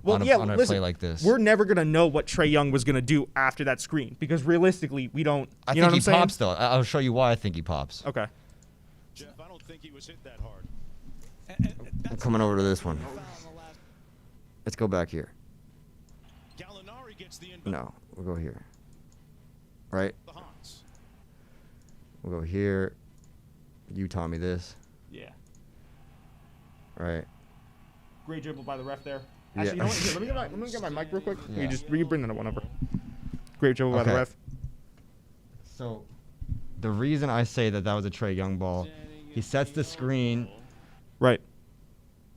Well, on a play like this. We're never going to know what Trae Young was going to do after that screen because realistically, we don't. I think he pops, though. I'll show you why I think he pops. Okay. Jeff, I don't think he was hit that hard. I'm coming over to this one. Let's go back here. Gallinari gets the No, we'll go here. Right? the Thongs. We'll go here. You taught me this. Yeah. Right. Great dribble by the ref there. Yeah. Actually, you know what? Here, let me get my mic real quick. Yeah. You bring that one over. Great dribble by the Okay. ref. So, the reason I say that was a Trae Young ball, he sets the screen. Right.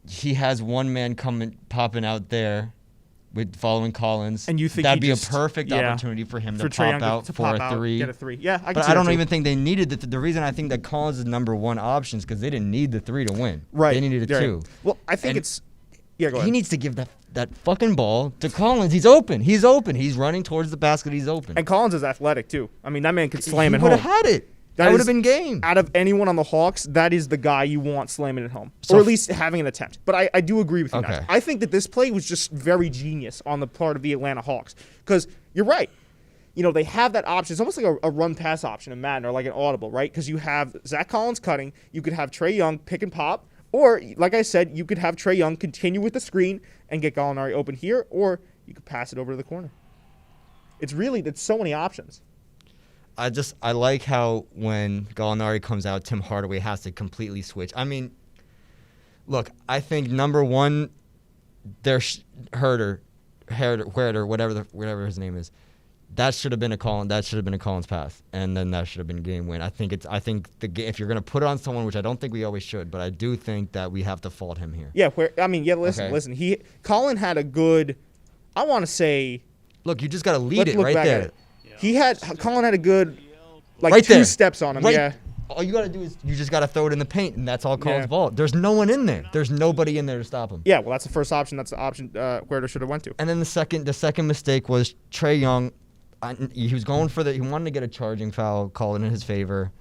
He has one man popping out there with following Collins. And you think that'd be a perfect opportunity for him to Trae pop Young out to for pop a out, three. get a three. Yeah, I can But see I don't that too. even think they needed the reason I think that Collins is number one option is because they didn't need the three to win. Right. They needed a Right. two. Well, I think And it's. Yeah, go ahead. He needs to give that fucking ball to Collins. He's open. He's running towards the basket. He's open. And Collins is athletic too. I mean, that man could slam he it would home. have had it. That would have been game. Out of anyone on the Hawks, that is the guy you want slamming it home, So or at least having an attempt. But I do agree with you. Okay. Guys. I think that this play was just very genius on the part of the Atlanta Hawks because you're right. You know, they have that option. It's almost like a run-pass option in Madden or like an audible, right? Because you have Zach Collins cutting. You could have Trae Young pick and pop. Or, like I said, you could have Trae Young continue with the screen and get Gallinari open here. Or you could pass it over to the corner. It's so many options. I like how when Gallinari comes out, Tim Hardaway has to completely switch. I mean, look, I think number one, there's Herder, whatever his name is. That should have been a Collins pass, and then that should have been game win. If you're gonna put it on someone, which I don't think we always should, but I do think that we have to fault him here. Yeah, listen. Colin had a good, I want to say. Look, you just gotta lead it right there. Colin had a good, like right two there. steps on him. Right. Yeah. All you gotta do is you just gotta throw it in the paint, and that's all Collins' Yeah. ball. There's no one in there. There's nobody in there to stop him. Yeah. Well, that's the first option. That's the option Werder should have went to. And then the second mistake was Trae Young. He was going for he wanted to get a charging foul called in his favor.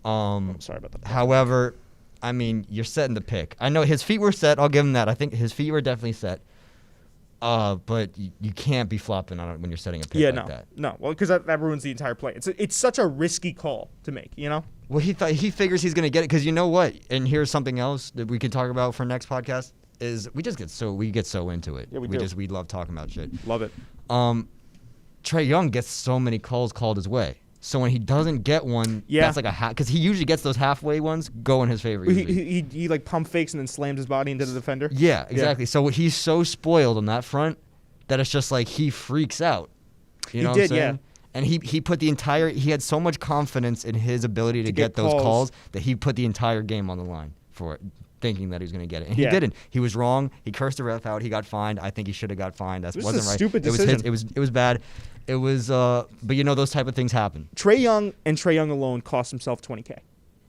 I'm sorry about that. However, I mean, you're setting the pick. I know his feet were set. I'll give him that. I think his feet were definitely set. But you can't be flopping on it when you're setting a pick like that. No. Well, because that ruins the entire play. It's such a risky call to make, you know? Well, he figures he's gonna get it because you know what? And here's something else that we can talk about for next podcast is we get so into it. Yeah, we do. We love talking about shit. Love it. Trae Young gets so many calls called his way. So when he doesn't get one, that's like a because he usually gets those halfway ones go in his favor. He like pump fakes and then slams his body into the defender. Yeah, exactly. Yeah. So he's so spoiled on that front that it's just like he freaks out. You know what I'm saying? Yeah. And he put he had so much confidence in his ability to get those calls that he put the entire game on the line for it, thinking that he was going to get it. And he didn't. He was wrong. He cursed the ref out. He got fined. I think he should have got fined. That wasn't right. Stupid decision. It was bad. It was but you know those type of things happen. Trae Young and Trae Young alone cost himself $20K.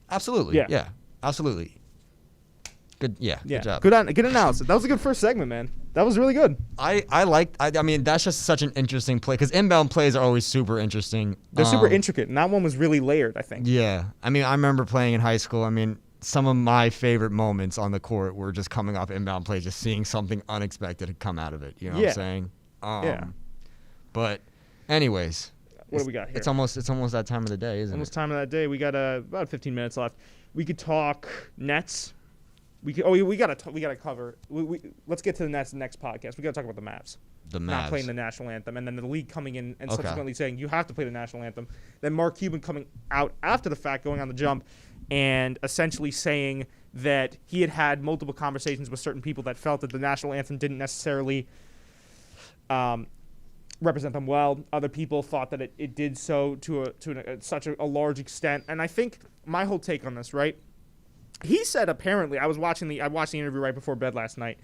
Absolutely. Yeah. Absolutely. Good. Yeah. Good job. Good analysis. That was a good first segment, man. That was really good. I mean, that's just such an interesting play because inbound plays are always super interesting. They're super intricate, and that one was really layered, I think. Yeah. I mean, I remember playing in high school. I mean, some of my favorite moments on the court were just coming off inbound plays, just seeing something unexpected come out of it. You know what I'm saying? Yeah. But anyways, What do we got here? It's almost that time of the day, isn't Almost it? time of that day. We got about 15 minutes left. We could talk Nets. We gotta cover. Let's get to the Nets next podcast. We gotta talk about the Mavs. The Mavs Not playing the national anthem, and then the league coming in and Okay. subsequently saying you have to play the national anthem. Then Mark Cuban coming out after the fact, going on the jump, and essentially saying that he had multiple conversations with certain people that felt that the national anthem didn't necessarily represent them well. Other people thought that it did so to such a large extent. And I think my whole take on this, right? He said apparently, I watched the interview right before bed last night,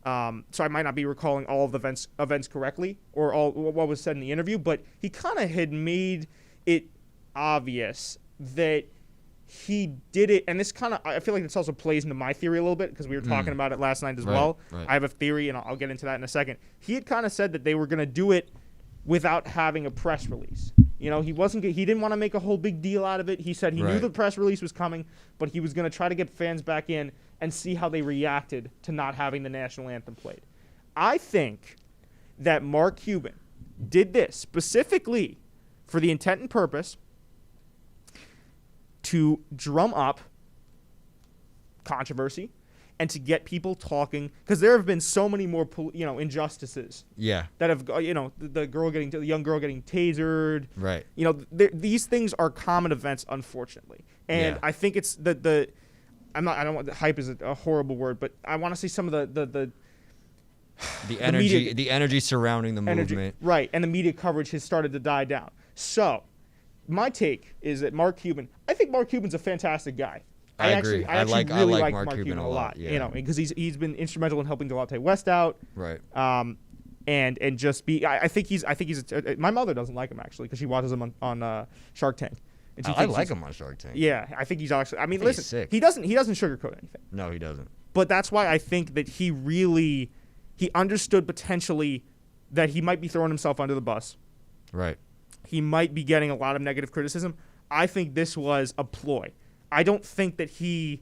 so I might not be recalling all of the events correctly or all what was said in the interview, but he kind of had made it obvious that he did it, and this kind of, I feel like this also plays into my theory a little bit because we were talking about it last night as well. Right. I have a theory, and I'll get into that in a second. He had kind of said that they were going to do it without having a press release. You know, he didn't want to make a whole big deal out of it. He said he knew the press release was coming, but he was going to try to get fans back in and see how they reacted to not having the national anthem played. I think that Mark Cuban did this specifically for the intent and purpose to drum up controversy and to get people talking, because there have been so many more, injustices. Yeah. That have, the young girl getting tasered. Right. You know, these things are common events, unfortunately. And I think it's I don't want, hype is a horrible word, but I want to say some of the energy surrounding the movement. Right, and the media coverage has started to die down. So, my take is that Mark Cuban, I think Mark Cuban's a fantastic guy. I agree. I actually really like Mark Cuban a lot. Yeah. You know, because he's been instrumental in helping Delonte West out. Right. And just be. I think he's. My mother doesn't like him actually because she watches him on Shark Tank. And I like him on Shark Tank. Yeah, I think he's actually. I mean, he's listen, sick. he doesn't sugarcoat anything. No, he doesn't. But that's why I think that he understood potentially that he might be throwing himself under the bus. Right. He might be getting a lot of negative criticism. I think this was a ploy. I don't think that he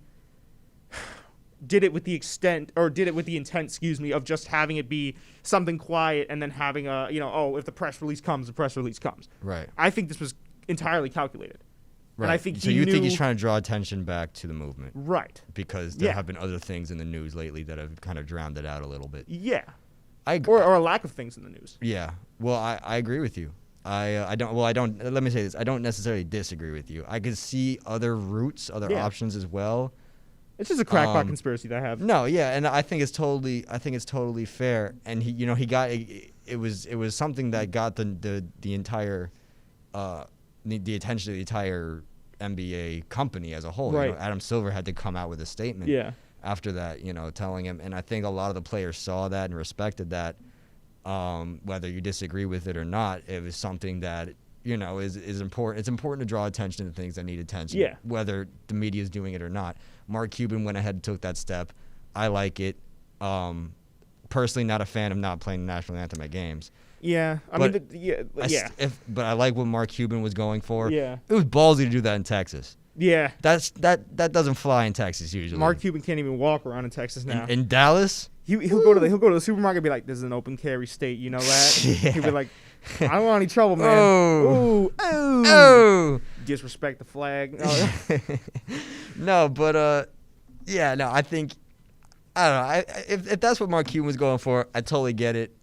did it with the intent, of just having it be something quiet and then having if the press release comes, the press release comes. Right. I think this was entirely calculated. Right. And I think so you think he's trying to draw attention back to the movement. Right. Because there have been other things in the news lately that have kind of drowned it out a little bit. Yeah. Or a lack of things in the news. Yeah. Well, I agree with you. Let me say this. I don't necessarily disagree with you. I could see other routes, other options as well. It's just a crackpot conspiracy that I have. No, yeah, and I think it's totally fair. And he got it was something that got the entire the attention of the entire NBA company as a whole. Right. You know, Adam Silver had to come out with a statement. Yeah. After that, telling him, and I think a lot of the players saw that and respected that. Whether you disagree with it or not, it was something that is important. It's important to draw attention to things that need attention. Yeah. Whether the media is doing it or not. Mark Cuban went ahead and took that step. I like it. Personally, not a fan of not playing the national anthem at games. Yeah, but I like what Mark Cuban was going for. Yeah. It was ballsy to do that in Texas. Yeah. That doesn't fly in Texas usually. Mark Cuban can't even walk around in Texas now. In Dallas. He'll go to the supermarket and be like, "This is an open carry state, you know that?" Yeah. He'll be like, "I don't want any trouble, man." Oh. Disrespect the flag. No, but I think I don't know. If that's what Mark Cuban was going for, I totally get it.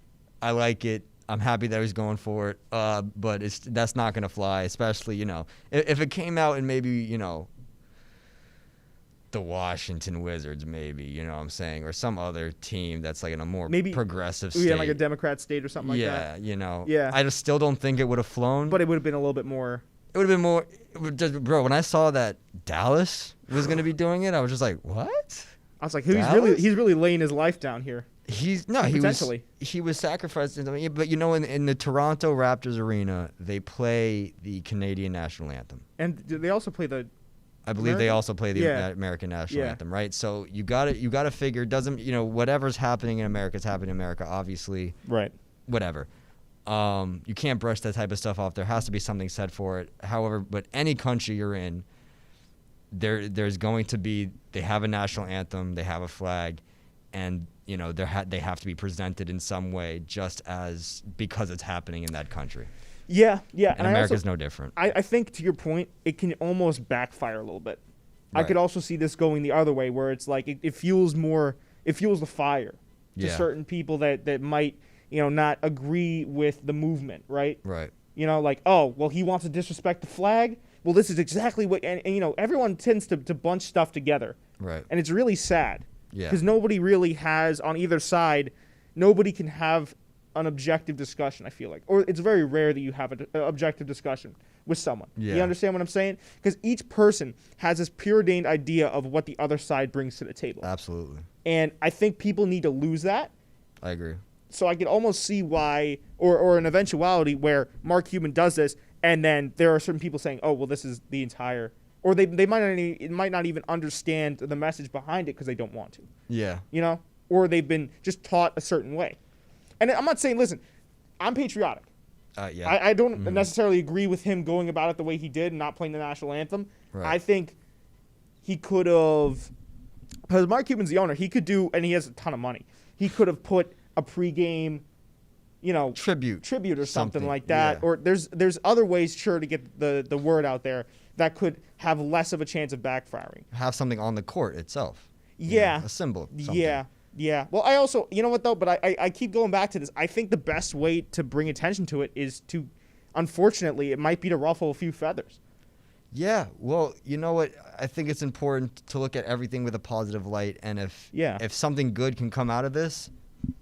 I like it. I'm happy that he's going for it. But that's not gonna fly, especially if it came out and maybe the Washington Wizards, maybe, you know what I'm saying, or some other team that's like in a more progressive state. Yeah, like a Democrat state or something like that. Yeah. I just still don't think it would have flown. But it would have been a little bit more. It would have been more. Bro, when I saw that Dallas was going to be doing it, I was just like, what? I was like, he's really laying his life down here. He was sacrificing something. But in the Toronto Raptors arena, they play the Canadian national anthem. And they also play I believe they also play the American national anthem, right? So you got to figure, whatever's happening in America is happening in America, obviously. Right. Whatever. You can't brush that type of stuff off. There has to be something said for it. However, but any country you're in, there's going to be, they have a national anthem, they have a flag, and they have to be presented in some way just as because it's happening in that country. Yeah. And America's no different. I think, to your point, it can almost backfire a little bit. I Right. could also see this going the other way, where it's like it fuels the fire to Yeah. certain people that might, not agree with the movement, right? Right. Like, oh, well, he wants to disrespect the flag. Well, this is exactly what, and everyone tends to bunch stuff together. Right. And it's really sad. Yeah. Because nobody really has, on either side, nobody can have an objective discussion, I feel like. Or it's very rare that you have an objective discussion with someone. Yeah. You understand what I'm saying? Because each person has this preordained idea of what the other side brings to the table. Absolutely. And I think people need to lose that. I agree. So I could almost see why, or an eventuality where Mark Cuban does this, and then there are certain people saying, oh, well, this is the entire, or they might not even understand the message behind it because they don't want to. Yeah. Or they've been just taught a certain way. And I'm not saying, listen, I'm patriotic. Yeah. I don't necessarily agree with him going about it the way he did and not playing the national anthem. Right. I think he could have, because Mark Cuban's the owner, he could do, and he has a ton of money, he could have put a pregame, tribute or something like that. Yeah. Or there's other ways, sure, to get the word out there that could have less of a chance of backfiring. Have something on the court itself. Yeah. A symbol. Something. Yeah. Well, I also, you know what, though? But I keep going back to this. I think the best way to bring attention to it is to, unfortunately, it might be to ruffle a few feathers. Yeah. Well, you know what? I think it's important to look at everything with a positive light. And if something good can come out of this,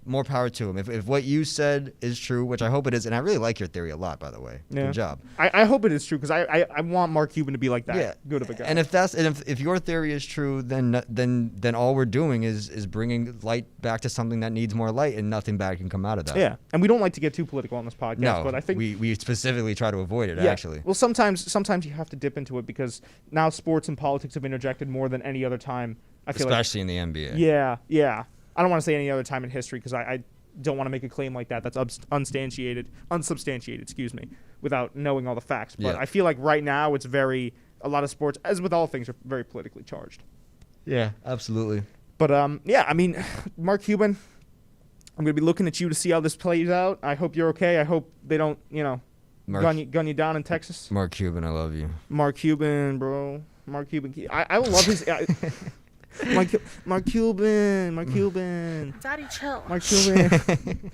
more power to him. If what you said is true, which I hope it is, and I really like your theory a lot, by the way. Yeah. Good job. I hope it is true because I want Mark Cuban to be like that good of a guy. And if your theory is true, then all we're doing is bringing light back to something that needs more light, and nothing bad can come out of that. Yeah, and we don't like to get too political on this podcast, No, but I think we specifically try to avoid it. yeah. Actually. Well, sometimes you have to dip into it because now sports and politics have interjected more than any other time. I feel especially in the NBA. Yeah. I don't want to say any other time in history because I don't want to make a claim like that. That's unsubstantiated, without knowing all the facts. But Yeah. I feel like right now it's a lot of sports, as with all things, are very politically charged. Yeah, absolutely. But I mean, Mark Cuban, I'm gonna be looking at you to see how this plays out. I hope you're okay. I hope they don't, gun you down in Texas. Mark Cuban, I love you. Mark Cuban, bro. Mark Cuban. I love his. Mark Cuban. Daddy, chill. Mark Cuban.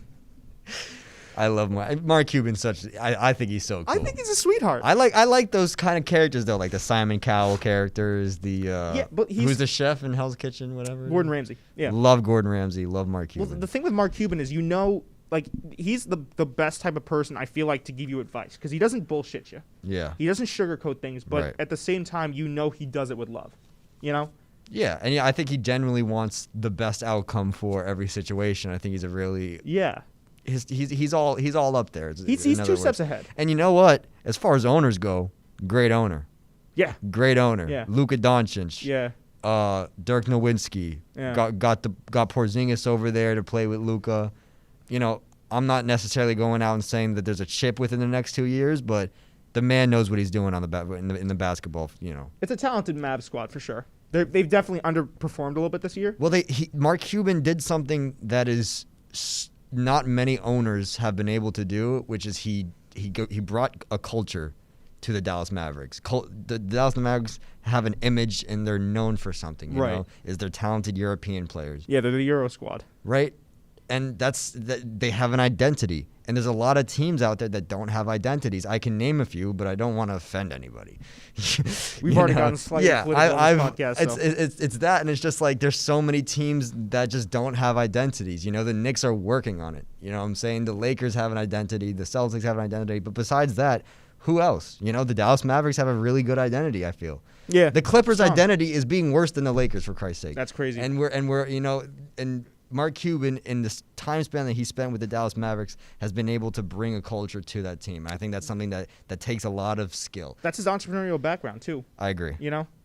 I love Mark Cuban. I think he's so cool. I think he's a sweetheart. I like those kind of characters though, like the Simon Cowell characters. But who's the chef in Hell's Kitchen, whatever. Gordon Ramsay. Yeah. Love Gordon Ramsay. Love Mark Cuban. Well, the thing with Mark Cuban is, he's the best type of person I feel like to give you advice because he doesn't bullshit you. Yeah. He doesn't sugarcoat things, but Right. at the same time, he does it with love. Yeah, and I think he genuinely wants the best outcome for every situation. I think he's a really he's all up there. He's 2 steps ahead. And you know what? As far as owners go, great owner. Yeah. Great owner. Yeah. Luka Doncic. Yeah. Dirk Nowitzki. Yeah. Got Porzingis over there to play with Luka. I'm not necessarily going out and saying that there's a chip within the next 2 years, but the man knows what he's doing on in the basketball. It's a talented Mavs squad for sure. They've definitely underperformed a little bit this year. Well, Mark Cuban did something that is not many owners have been able to do, which is he brought a culture to the Dallas Mavericks. The Dallas Mavericks have an image, and they're known for something. You know, is they're talented European players. Yeah, they're the Euro squad. Right, and they have an identity. And there's a lot of teams out there that don't have identities. I can name a few, but I don't want to offend anybody. We've already gotten slightly political on this podcast. It's that, and it's just like there's so many teams that just don't have identities. The Knicks are working on it. You know what I'm saying? The Lakers have an identity. The Celtics have an identity. But besides that, who else? The Dallas Mavericks have a really good identity, I feel. Yeah. The Clippers' identity is being worse than the Lakers, for Christ's sake. That's crazy. And we're and Mark Cuban, in this time span that he spent with the Dallas Mavericks, has been able to bring a culture to that team. I think that's something that takes a lot of skill. That's his entrepreneurial background too. I agree.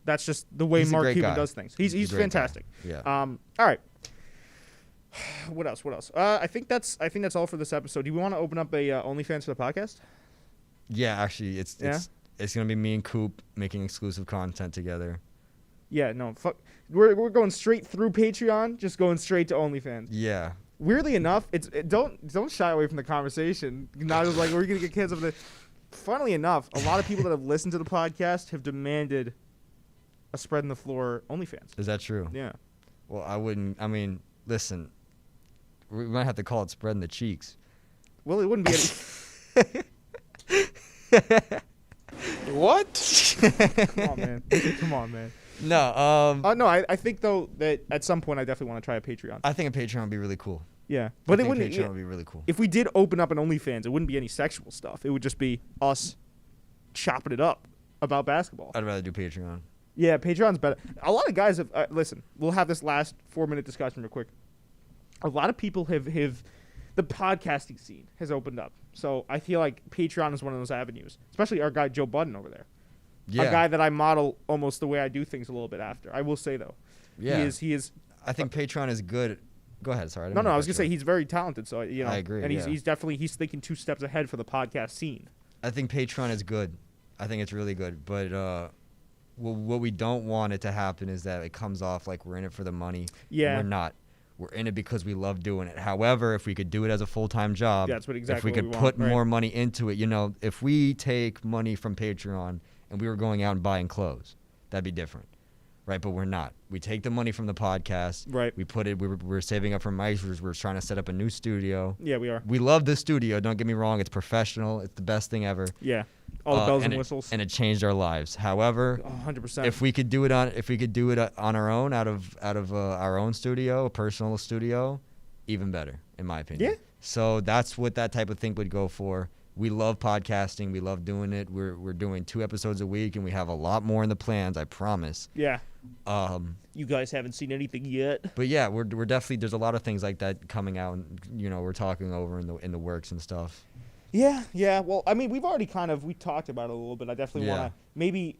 That's just the way Mark Cuban does things. He's fantastic. Yeah. All right. What else? I think that's all for this episode. Do we want to open up a OnlyFans for the podcast? Yeah, actually, it's gonna be me and Coop making exclusive content together. Yeah, no, fuck. We're going straight through Patreon, just going straight to OnlyFans. Yeah. Weirdly enough, don't shy away from the conversation. Not like we're gonna get canceled for the. Funnily enough, a lot of people that have listened to the podcast have demanded a spread in the floor OnlyFans. Is that true? Yeah. Well, I wouldn't. I mean, listen, we might have to call it spreading the cheeks. Well, it wouldn't be any. What? Come on, man. No. No, I think though that at some point I definitely want to try a Patreon. I think a Patreon would be really cool. Yeah, but I it think wouldn't. Patreon would be really cool. If we did open up an OnlyFans, it wouldn't be any sexual stuff. It would just be us chopping it up about basketball. I'd rather do Patreon. Yeah, Patreon's better. A lot of guys have listen. We'll have this last 4-minute discussion real quick. A lot of people have the podcasting scene has opened up, so I feel like Patreon is one of those avenues. Especially our guy Joe Budden over there. Yeah. A guy that I model almost the way I do things a little bit after. I will say though. Yeah. He is. I think Patreon is good. Go ahead. Sorry. No, I was gonna say he's very talented. So I agree. And yeah. he's definitely thinking 2 steps ahead for the podcast scene. I think Patreon is good. I think it's really good. But what we don't want it to happen is that it comes off like we're in it for the money. Yeah. We're not. We're in it because we love doing it. However, if we could do it as a full-time job, Yeah, that's what exactly if we what could we put want, right. more money into it, if we take money from Patreon and we were going out and buying clothes, that'd be different. Right, but we're not. We take the money from the podcast. Right. We put it. We're saving up for mics. We're trying to set up a new studio. Yeah, we are. We love this studio. Don't get me wrong. It's professional. It's the best thing ever. Yeah. All the bells and it- whistles. and it changed our lives. However, 100%. if we could do it on our own, out of our own studio, a personal studio, even better, in my opinion. Yeah. So that's what that type of thing would go for. We love podcasting. We love doing it. We're doing 2 episodes a week, and we have a lot more in the plans. I promise. Yeah. Um, You guys haven't seen anything yet. but yeah, we're definitely, there's a lot of things like that coming out, and we're talking over in the works and stuff. Yeah. Well, I mean, we've already we talked about it a little bit. I definitely Yeah. want to maybe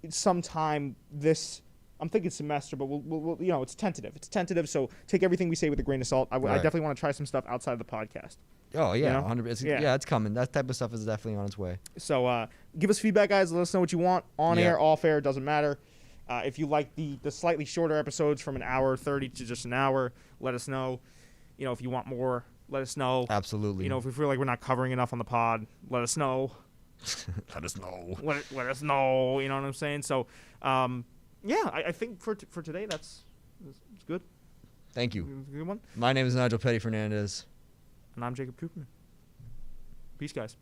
sometime this. I'm thinking semester, but we'll it's tentative. It's tentative, so take everything we say with a grain of salt. I Right. definitely want to try some stuff outside of the podcast. Oh yeah, You know? 100%. Yeah. Yeah, it's coming. That type of stuff is definitely on its way. So give us feedback, guys. Let us know what you want. On Yeah. air, off air, doesn't matter. If you like the slightly shorter episodes from an hour 30 to just an hour, let us know. If you want more, let us know. Absolutely. If we feel like we're not covering enough on the pod, let us know. Let us know. Let us know. You know what I'm saying? So, yeah, I think for today it's good. Thank you. It's a good one. My name is Nigel Petty Fernandez. And I'm Jacob Cooperman. Peace, guys.